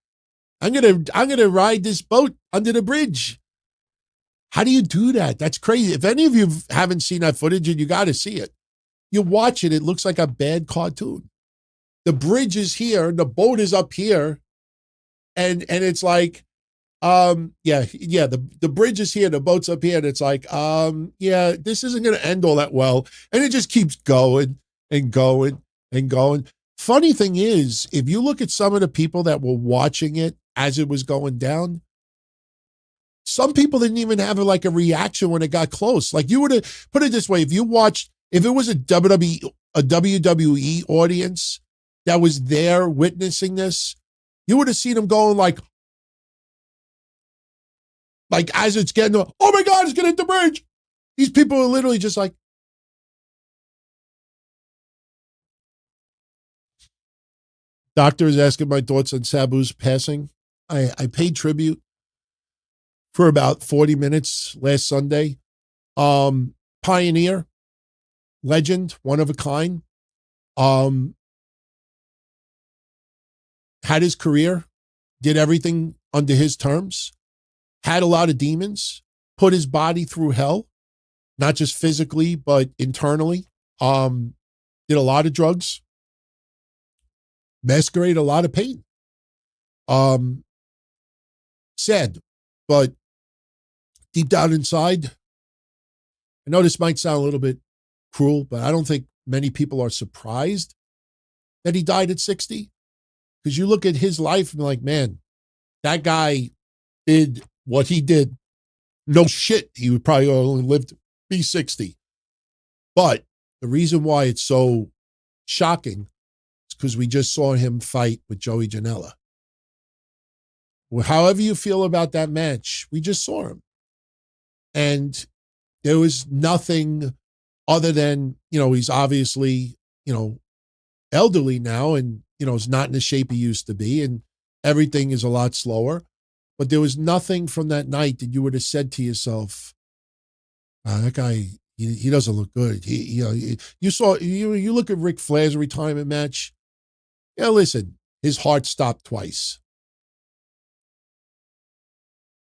I'm gonna ride this boat under the bridge. How do you do that? That's crazy. If any of you haven't seen that footage, and you got to see it, you watch it. It looks like a bad cartoon. The bridge is here, and the boat is up here, and it's like, the bridge is here, the boat's up here, and it's like, this isn't going to end all that well, and it just keeps going and going and going. Funny thing is, if you look at some of the people that were watching it as it was going down, some people didn't even have like a reaction when it got close. Like, you would have put it this way: if it was a WWE audience that was there witnessing this, you would have seen them going like as it's getting, oh my God, it's going to hit the bridge. These people are literally just like, doctor is asking my thoughts on Sabu's passing. I paid tribute for about 40 minutes last Sunday. Pioneer, legend, one of a kind. Had his career, did everything under his terms, had a lot of demons, put his body through hell, not just physically, but internally. Did a lot of drugs, masqueraded a lot of pain. Sad, but deep down inside, I know this might sound a little bit cruel, but I don't think many people are surprised that he died at 60. Because you look at his life and be like, man, that guy did what he did. No shit, he would probably only live to be 60. But the reason why it's so shocking is because we just saw him fight with Joey Janela. However you feel about that match, we just saw him. And there was nothing other than, he's obviously, elderly now and, is not in the shape he used to be, and everything is a lot slower. But there was nothing from that night that you would have said to yourself, that guy, He doesn't look good. You look at Ric Flair's retirement match. Yeah, listen, his heart stopped twice.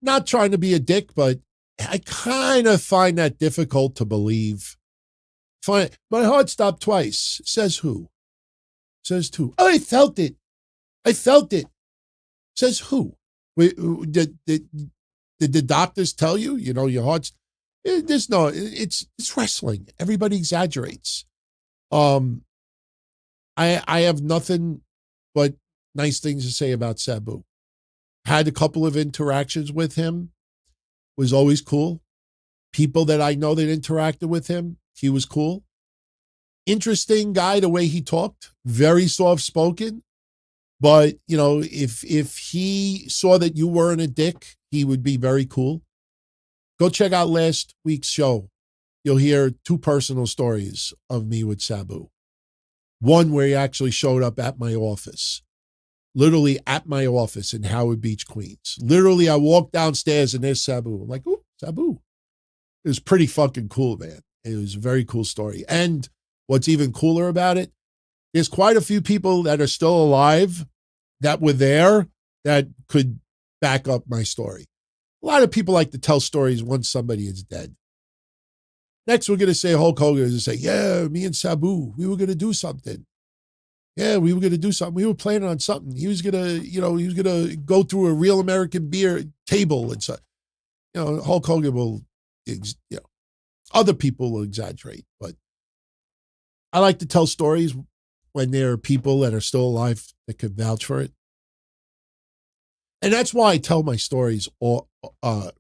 Not trying to be a dick, but I kind of find that difficult to believe. Fine, my heart stopped twice. Says who? Says who? Oh, I felt it. I felt it. Says who? Did the doctors tell you? You know, your heart's. There's no. It's wrestling. Everybody exaggerates. I have nothing but nice things to say about Sabu. Had a couple of interactions with him. Was always cool. People that I know that interacted with him, he was cool. Interesting guy, the way he talked. Very soft-spoken. But, you know, if he saw that you weren't a dick, he would be very cool. Go check out last week's show. You'll hear 2 personal stories of me with Sabu. One where he actually showed up at my office. Literally at my office in Howard Beach, Queens. Literally, I walked downstairs and there's Sabu. I'm like, ooh, Sabu. It was pretty fucking cool, man. It was a very cool story. And what's even cooler about it, there's quite a few people that are still alive that were there that could back up my story. A lot of people like to tell stories once somebody is dead. Next, we're going to say Hulk Hogan is going to say, yeah, me and Sabu, we were going to do something. Yeah, we were going to do something. We were planning on something. He was going to go through a real American beer table and so. You know, Hulk Hogan will, other people will exaggerate, but I like to tell stories when there are people that are still alive that could vouch for it. And that's why I tell my stories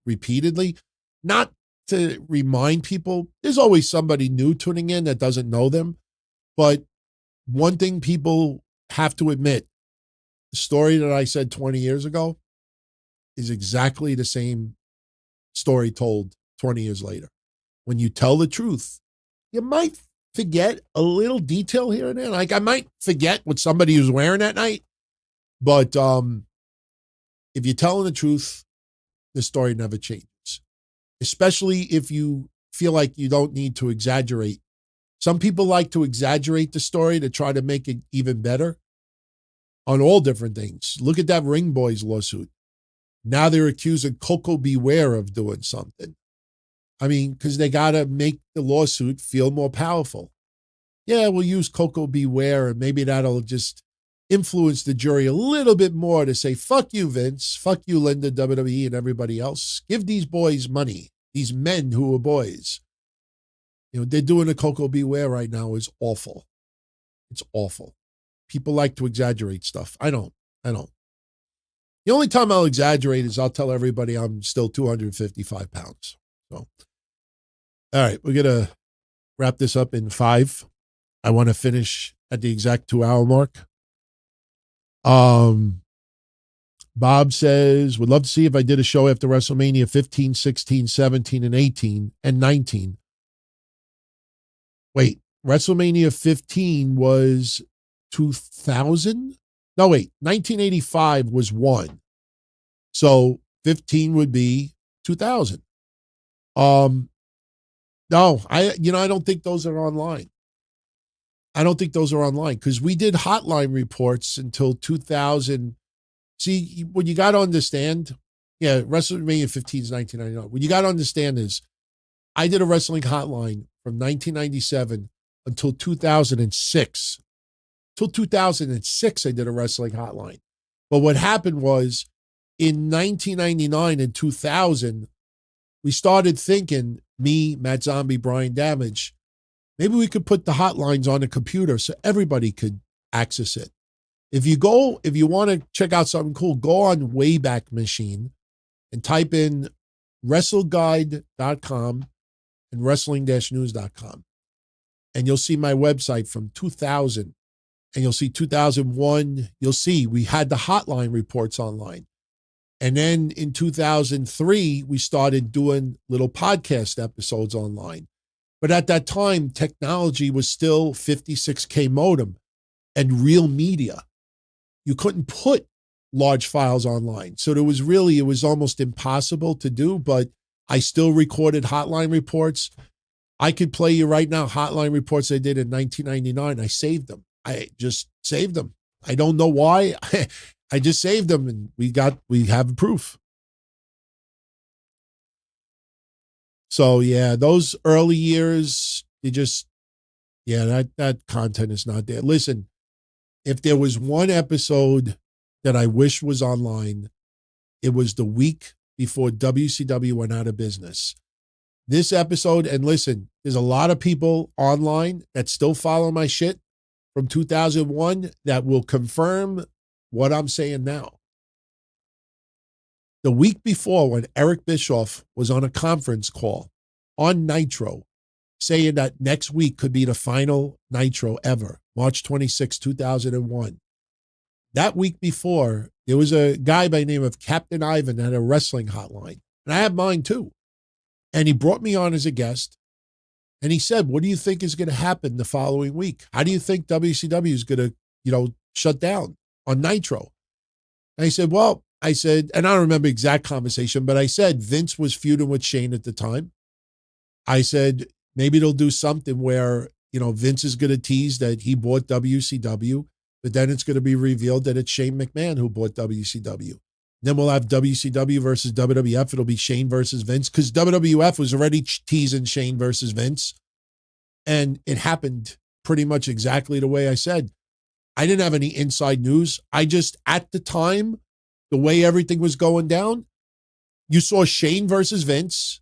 repeatedly, not to remind people. There's always somebody new tuning in that doesn't know them. But one thing people have to admit, the story that I said 20 years ago is exactly the same story told 20 years later. When you tell the truth, you might forget a little detail here and there. Like I might forget what somebody was wearing that night. But if you're telling the truth, the story never changes. Especially if you feel like you don't need to exaggerate. Some people like to exaggerate the story to try to make it even better on all different things. Look at that Ring Boys lawsuit. Now they're accusing Coco Beware of doing something. I mean, because they got to make the lawsuit feel more powerful. Yeah, we'll use Coco Beware and maybe that'll just influence the jury a little bit more to say, fuck you, Vince, fuck you, Linda, WWE, and everybody else. Give these boys money, these men who are boys. You know, they're doing a Coco Beware right now is awful. It's awful. People like to exaggerate stuff. I don't. The only time I'll exaggerate is I'll tell everybody I'm still 255 pounds. So, all right, we're going to wrap this up in 5. I want to finish at the exact 2-hour mark. Bob says, would love to see if I did a show after WrestleMania 15, 16, 17, and 18, and 19. Wait, WrestleMania 15 was 2000? No, wait, 1985 was 1. So 15 would be 2000. No, I don't think those are online. I don't think those are online because we did hotline reports until 2000. See, what you got to understand, yeah, WrestleMania 15 is 1999. What you got to understand is I did a wrestling hotline from 1997 until 2006. Till 2006, I did a wrestling hotline. But what happened was in 1999 and 2000, we started thinking, me, Matt Zombie, Brian Damage, maybe we could put the hotlines on a computer so everybody could access it. If you want to check out something cool, go on Wayback Machine and type in WrestleGuide.com and Wrestling-News.com. And you'll see my website from 2000. And you'll see 2001. You'll see we had the hotline reports online. And then in 2003, we started doing little podcast episodes online. But at that time, technology was still 56K modem and real media. You couldn't put large files online. So it was almost impossible to do, but I still recorded hotline reports. I could play you right now hotline reports I did in 1999. I saved them. I just saved them. I don't know why. I just saved them, and we have proof. So yeah, those early years, that content is not there. Listen, if there was one episode that I wish was online, it was the week before WCW went out of business. This episode, and listen, there's a lot of people online that still follow my shit from 2001 that will confirm what I'm saying now. The week before, when Eric Bischoff was on a conference call on Nitro, saying that next week could be the final Nitro ever, March 26, 2001. That week before, there was a guy by the name of Captain Ivan that had a wrestling hotline. And I have mine too. And he brought me on as a guest. And he said, what do you think is going to happen the following week? How do you think WCW is going to, shut down on Nitro? And I said, and I don't remember exact conversation, but I said Vince was feuding with Shane at the time. I said, maybe they'll do something where, Vince is going to tease that he bought WCW, but then it's going to be revealed that it's Shane McMahon who bought WCW. Then we'll have WCW versus WWF. It'll be Shane versus Vince, because WWF was already teasing Shane versus Vince. And it happened pretty much exactly the way I said. I didn't have any inside news. I just, at the time, the way everything was going down, you saw Shane versus Vince,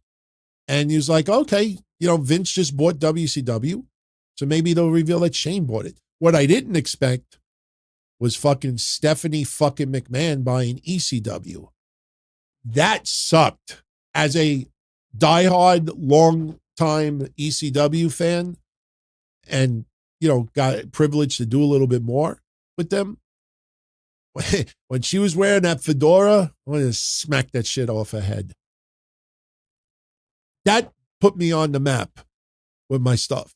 and he was like, okay, Vince just bought WCW, so maybe they'll reveal that Shane bought it. What I didn't expect was fucking Stephanie fucking McMahon buying ECW. That sucked. As a diehard, long-time ECW fan, and, got privileged to do a little bit more with them, when she was wearing that fedora, I wanted to smack that shit off her head. That put me on the map with my stuff.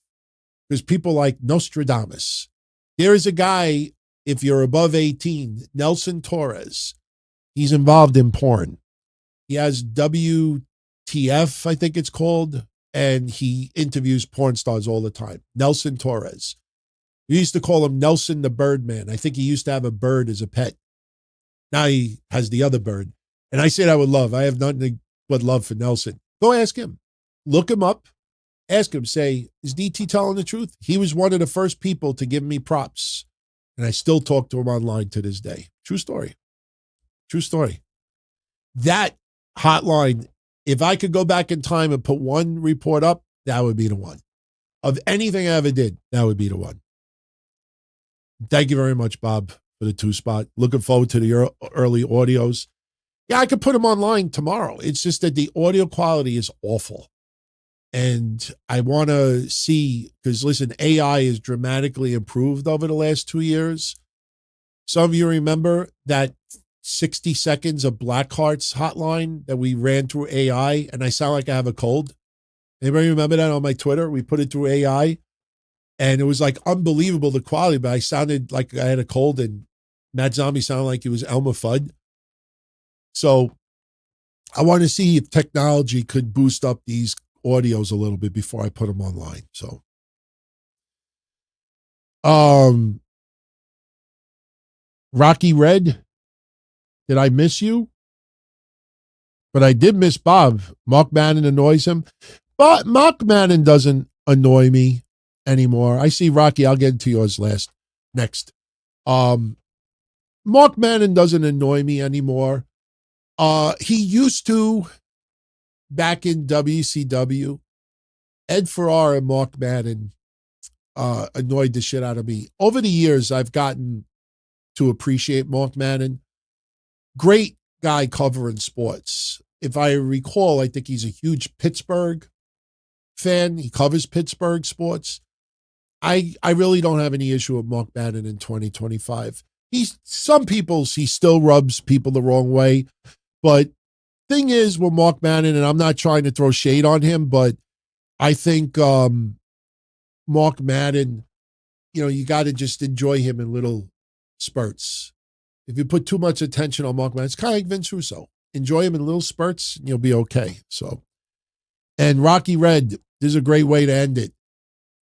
Because people like Nostradamus. There is a guy, if you're above 18, Nelson Torres. He's involved in porn. He has WTF, I think it's called, and he interviews porn stars all the time. Nelson Torres. We used to call him Nelson the Birdman. I think he used to have a bird as a pet. Now he has the other bird. And I said I would love. I have nothing but love for Nelson. Go ask him. Look him up. Ask him. Say, is DT telling the truth? He was one of the first people to give me props. And I still talk to him online to this day. True story. True story. That hotline, if I could go back in time and put one report up, that would be the one. Of anything I ever did, that would be the one. Thank you very much, Bob, for the 2-spot. Looking forward to the early audios. Yeah, I could put them online tomorrow. It's just that the audio quality is awful. And I want to see, because listen, AI is dramatically improved over the last 2 years. Some of you remember that 60 seconds of Blackheart's hotline that we ran through AI, and I sound like I have a cold. Anybody remember that on my Twitter? We put it through AI, and it was like unbelievable, the quality, but I sounded like I had a cold, and Matt Zombie sounded like he was Elmer Fudd. So I want to see if technology could boost up these audios a little bit before I put them online. So, Rocky Red, did I miss you? But I did miss Bob. Mark Madden annoys him. But Mark Madden doesn't annoy me anymore. I see Rocky. I'll get into yours next. Mark Madden doesn't annoy me anymore. He used to back in WCW. Ed Ferrara and Mark Madden annoyed the shit out of me. Over the years, I've gotten to appreciate Mark Madden. Great guy covering sports. If I recall, I think he's a huge Pittsburgh fan. He covers Pittsburgh sports. I really don't have any issue with Mark Madden in 2025. He still rubs people the wrong way. But thing is with Mark Madden, and I'm not trying to throw shade on him, but I think Mark Madden, you got to just enjoy him in little spurts. If you put too much attention on Mark Madden, it's kind of like Vince Russo. Enjoy him in little spurts, and you'll be okay. So, And Rocky Red, this is a great way to end it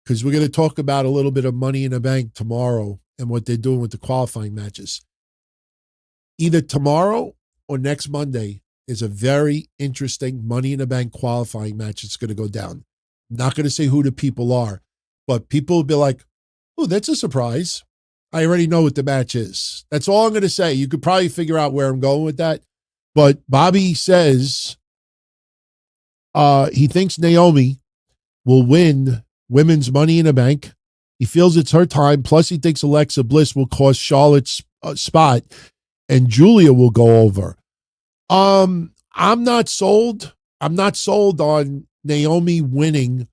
because we're going to talk about a little bit of Money in the Bank tomorrow and what they're doing with the qualifying matches. Either tomorrow or next Monday is a very interesting Money in the Bank qualifying match that's going to go down. I'm not going to say who the people are, but people will be like, oh, that's a surprise. I already know what the match is. That's all I'm going to say. You could probably figure out where I'm going with that. But Bobby says he thinks Naomi will win women's Money in the Bank. He feels it's her time. Plus, he thinks Alexa Bliss will cost Charlotte's spot and Julia will go over. I'm not sold. I'm not sold on Naomi winning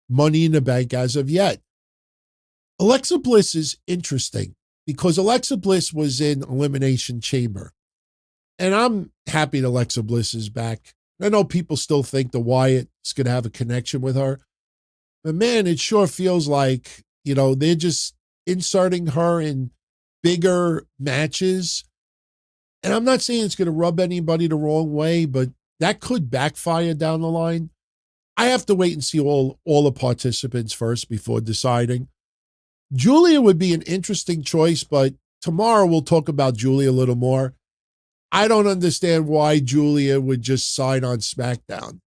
Money in the Bank as of yet. Alexa Bliss is interesting because Alexa Bliss was in Elimination Chamber. And I'm happy that Alexa Bliss is back. I know people still think the Wyatt's going to have a connection with her. But man, it sure feels like, they're just inserting her in bigger matches. And I'm not saying it's going to rub anybody the wrong way, but that could backfire down the line. I have to wait and see all the participants first before deciding. Julia would be an interesting choice, but tomorrow we'll talk about Julia a little more. I don't understand why Julia would just sign on SmackDown.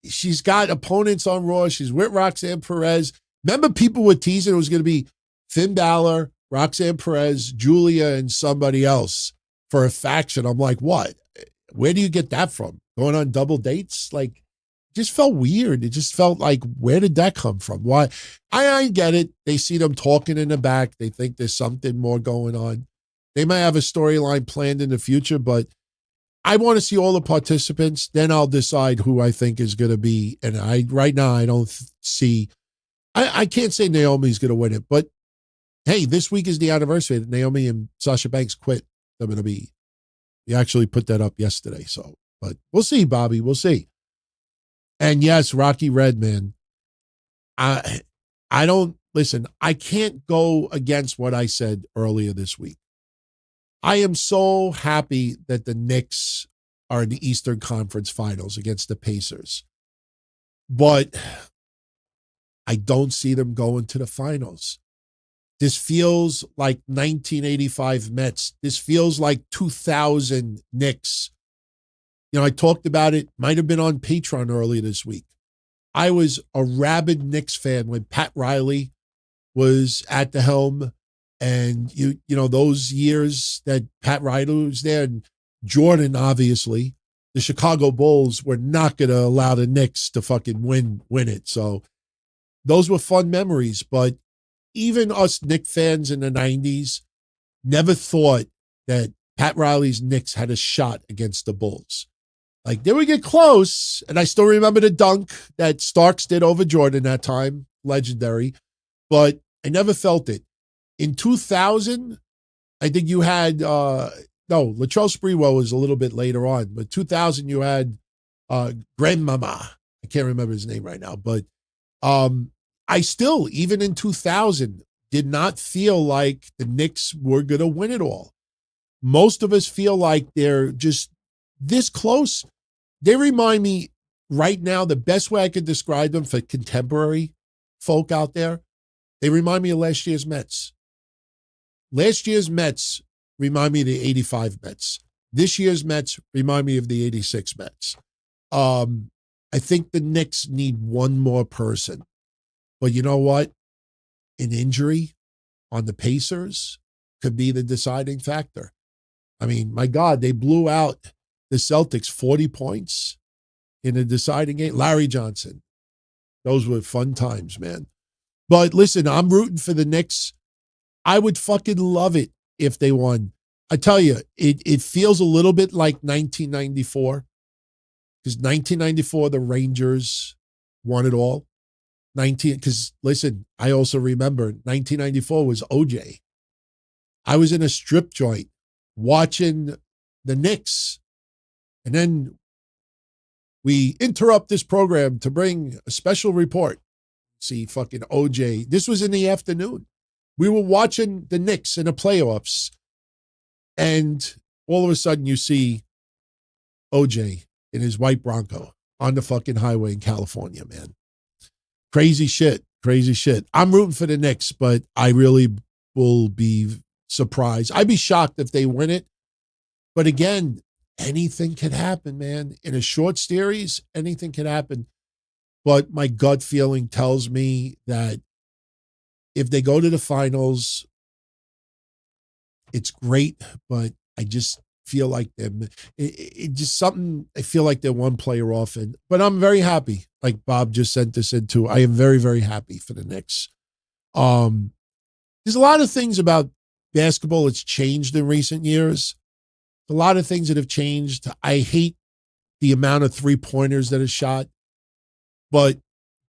She's got opponents on Raw. She's with Roxanne Perez. Remember, people were teasing it was going to be Finn Balor, Roxanne Perez, Julia, and somebody else for a faction. I'm like, what? Where do you get that from? Going on double dates? It just felt weird. It just felt like, where did that come from? Why? I get it. They see them talking in the back. They think there's something more going on. They might have a storyline planned in the future, but I want to see all the participants. Then I'll decide who I think is going to be. And right now, I don't see. I can't say Naomi's going to win it, but hey, this week is the anniversary that Naomi and Sasha Banks quit WWE. We actually put that up yesterday. So, but we'll see, Bobby. We'll see. And yes, Rocky Red, man. I don't listen. I can't go against what I said earlier this week. I am so happy that the Knicks are in the Eastern Conference Finals against the Pacers. But I don't see them going to the finals. This feels like 1985 Mets. This feels like 2000 Knicks. I talked about it, might have been on Patreon earlier this week. I was a rabid Knicks fan when Pat Riley was at the helm. And, those years that Pat Riley was there, and Jordan, obviously, the Chicago Bulls were not going to allow the Knicks to fucking win it. So those were fun memories. But even us Knicks fans in the 90s never thought that Pat Riley's Knicks had a shot against the Bulls. They would get close. And I still remember the dunk that Starks did over Jordan that time. Legendary. But I never felt it. In 2000, I think you had, Latrell Sprewell was a little bit later on, but 2000 you had Grandmama. I can't remember his name right now, but I still, even in 2000, did not feel like the Knicks were going to win it all. Most of us feel like they're just this close. They remind me right now, the best way I could describe them for contemporary folk out there, they remind me of last year's Mets. Last year's Mets remind me of the 85 Mets. This year's Mets remind me of the 86 Mets. I think the Knicks need one more person. But you know what? An injury on the Pacers could be the deciding factor. I mean, my God, they blew out the Celtics 40 points in a deciding game. Larry Johnson. Those were fun times, man. But listen, I'm rooting for the Knicks. I would fucking love it if they won. I tell you, it feels a little bit like 1994. Because 1994, the Rangers won it all. Because listen, I also remember 1994 was OJ. I was in a strip joint watching the Knicks. And then we interrupt this program to bring a special report. See fucking OJ. This was in the afternoon. We were watching the Knicks in the playoffs. And all of a sudden you see OJ in his white Bronco on the fucking highway in California, man. Crazy shit. Crazy shit. I'm rooting for the Knicks, but I really will be surprised. I'd be shocked if they win it. But again, anything can happen, man. In a short series, anything can happen. But my gut feeling tells me that if they go to the finals, it's great, but I just feel like it just something, I feel like they're one player off. But I'm very happy, like Bob just sent this into. I am very, very happy for the Knicks. There's a lot of things about basketball that's changed in recent years. A lot of things that have changed. I hate the amount of three-pointers that are shot, but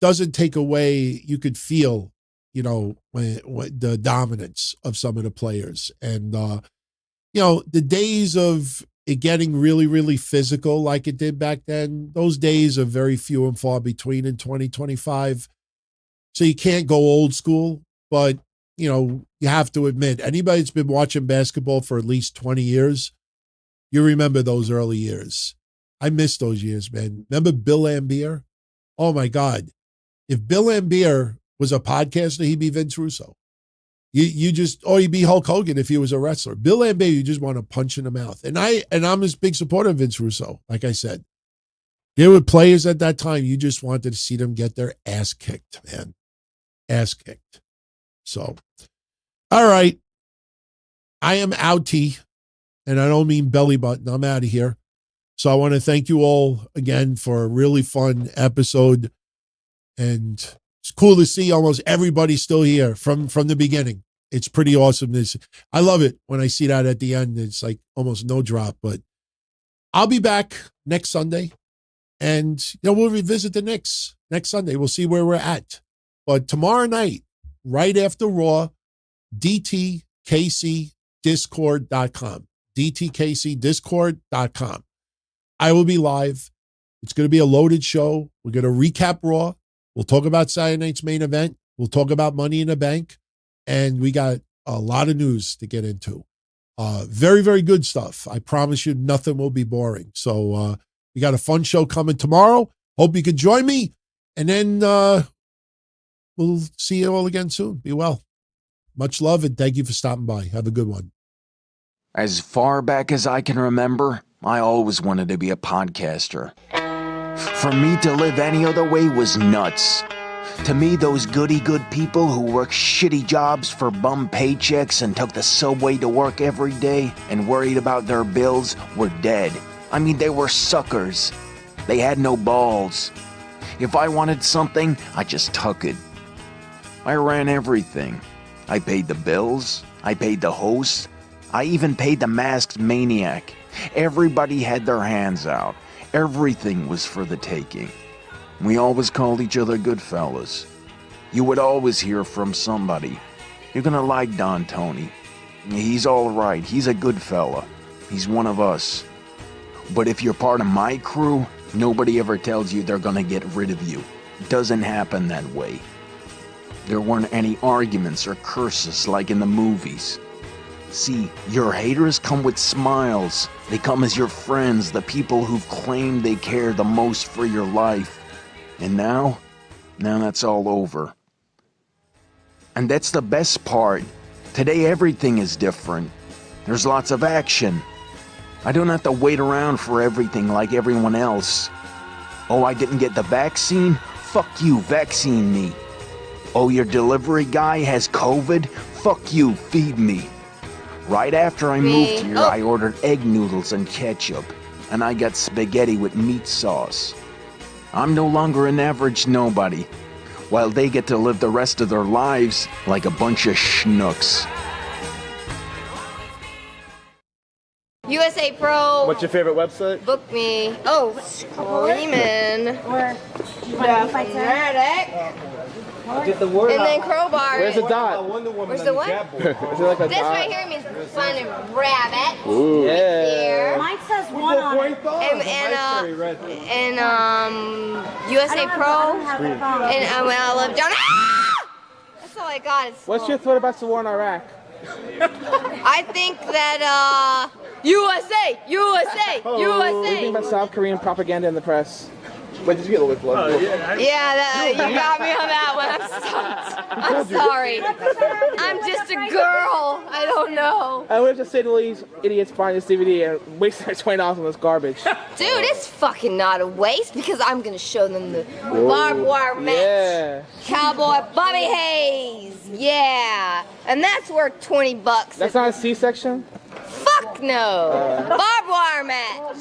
doesn't take away, you could feel, when the dominance of some of the players. And, the days of it getting really, really physical like it did back then, those days are very few and far between in 2025. So you can't go old school, but, you have to admit, anybody that's been watching basketball for at least 20 years, you remember those early years. I miss those years, man. Remember Bill Lambier? Oh, my God. If Bill Lambier was a podcaster, he'd be Vince Russo. You'd be Hulk Hogan if he was a wrestler. Bill Lambier, you just want to punch in the mouth. And I'm a big supporter of Vince Russo, like I said. There were players at that time, you just wanted to see them get their ass kicked, man. Ass kicked. So, all right. I am outie, and I don't mean belly button. I'm out of here. So I want to thank you all again for a really fun episode. And it's cool to see almost everybody still here from the beginning. It's pretty awesome. I love it when I see that at the end. It's like almost no drop. But I'll be back next Sunday. And, we'll revisit the Knicks next Sunday. We'll see where we're at. But tomorrow night, right after Raw, DTKCDiscord.com. DTKCDiscord.com. I will be live. It's going to be a loaded show. We're going to recap Raw. We'll talk about Saturday night's main event. We'll talk about Money in the Bank. And we got a lot of news to get into. Very, very good stuff. I promise you nothing will be boring. So we got a fun show coming tomorrow. Hope you can join me. And then we'll see you all again soon. Be well. Much love and thank you for stopping by. Have a good one. As far back as I can remember, I always wanted to be a podcaster. For me to live any other way was nuts. To me, those goody-good people who worked shitty jobs for bum paychecks and took the subway to work every day and worried about their bills were dead. I mean, they were suckers. They had no balls. If I wanted something, I just took it. I ran everything. I paid the bills. I paid the host. I even paid the masked maniac. Everybody had their hands out. Everything was for the taking. We always called each other good fellas. You would always hear from somebody. You're gonna like Don Tony. He's all right. He's a good fella. He's one of us. But if you're part of my crew, nobody ever tells you they're gonna get rid of you. It doesn't happen that way. There weren't any arguments or curses like in the movies. See, your haters come with smiles. They come as your friends, the people who've claimed they care the most for your life. And now that's all over. And that's the best part. Today everything is different. There's lots of action. I don't have to wait around for everything like everyone else. Oh, I didn't get the vaccine? Fuck you, vaccine me. Oh, your delivery guy has COVID? Fuck you, feed me. Right after I moved here, I ordered egg noodles and ketchup, and I got spaghetti with meat sauce. I'm no longer an average nobody, while they get to live the rest of their lives like a bunch of schnooks. USA Pro. What's your favorite website? Book me. Oh, Screamin'. Or Get the word and out. then crowbars. Where's the dot? Where's the what? Is it like a This dot? right here means finding rabbit. Ooh. Right Yeah. there. mine says one on it. And USA I don't Pro. have the phone. And when I live down. Ah! That's all I got. It's What's your thought about the war in Iraq? I think that USA. What do you think about South Korean propaganda in the press? But just get a little bit closer. Yeah, you got me on that one. I'm sorry. I'm just a girl. I don't know. I would just say to these idiots buying this DVD and wasting their $20 on this garbage. Dude, it's fucking not a waste because I'm gonna show them the barbed wire match. Yeah. Cowboy Bobby Hayes. Yeah. And that's worth $20. That's not a C-section? Fuck no. Barbed wire match.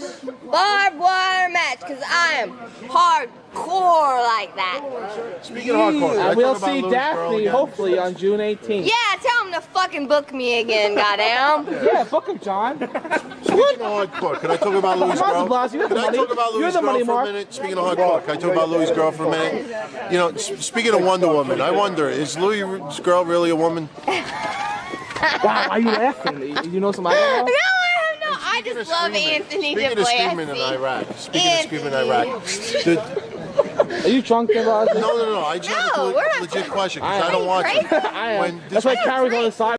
Barbed wire match because I am hardcore like that. Speaking of hardcore, And we'll see Daffney hopefully on June 18th. Yeah, tell him to fucking book me again, goddamn. Yeah, book him, John. Speaking of hardcore, can I talk about Louis' Come on, girl? Blas, you have the Can I money. talk about You Louis' have the girl money, for a Mark. minute? Speaking of hardcore, can I talk about Louis' girl for a minute? You know, speaking of Wonder Woman, I wonder, is Louis' girl really a woman? Wow, why are you laughing? You know somebody? No, I have no. I just love Anthony Speaking of screaming in DeBlassie. Iraq. Speaking of screaming in Iraq. Are you drunk, Blas? No. I just have No, a we're not- legit question because I I don't watch it. crazy? I am. When That's why this- Carrie's on the side.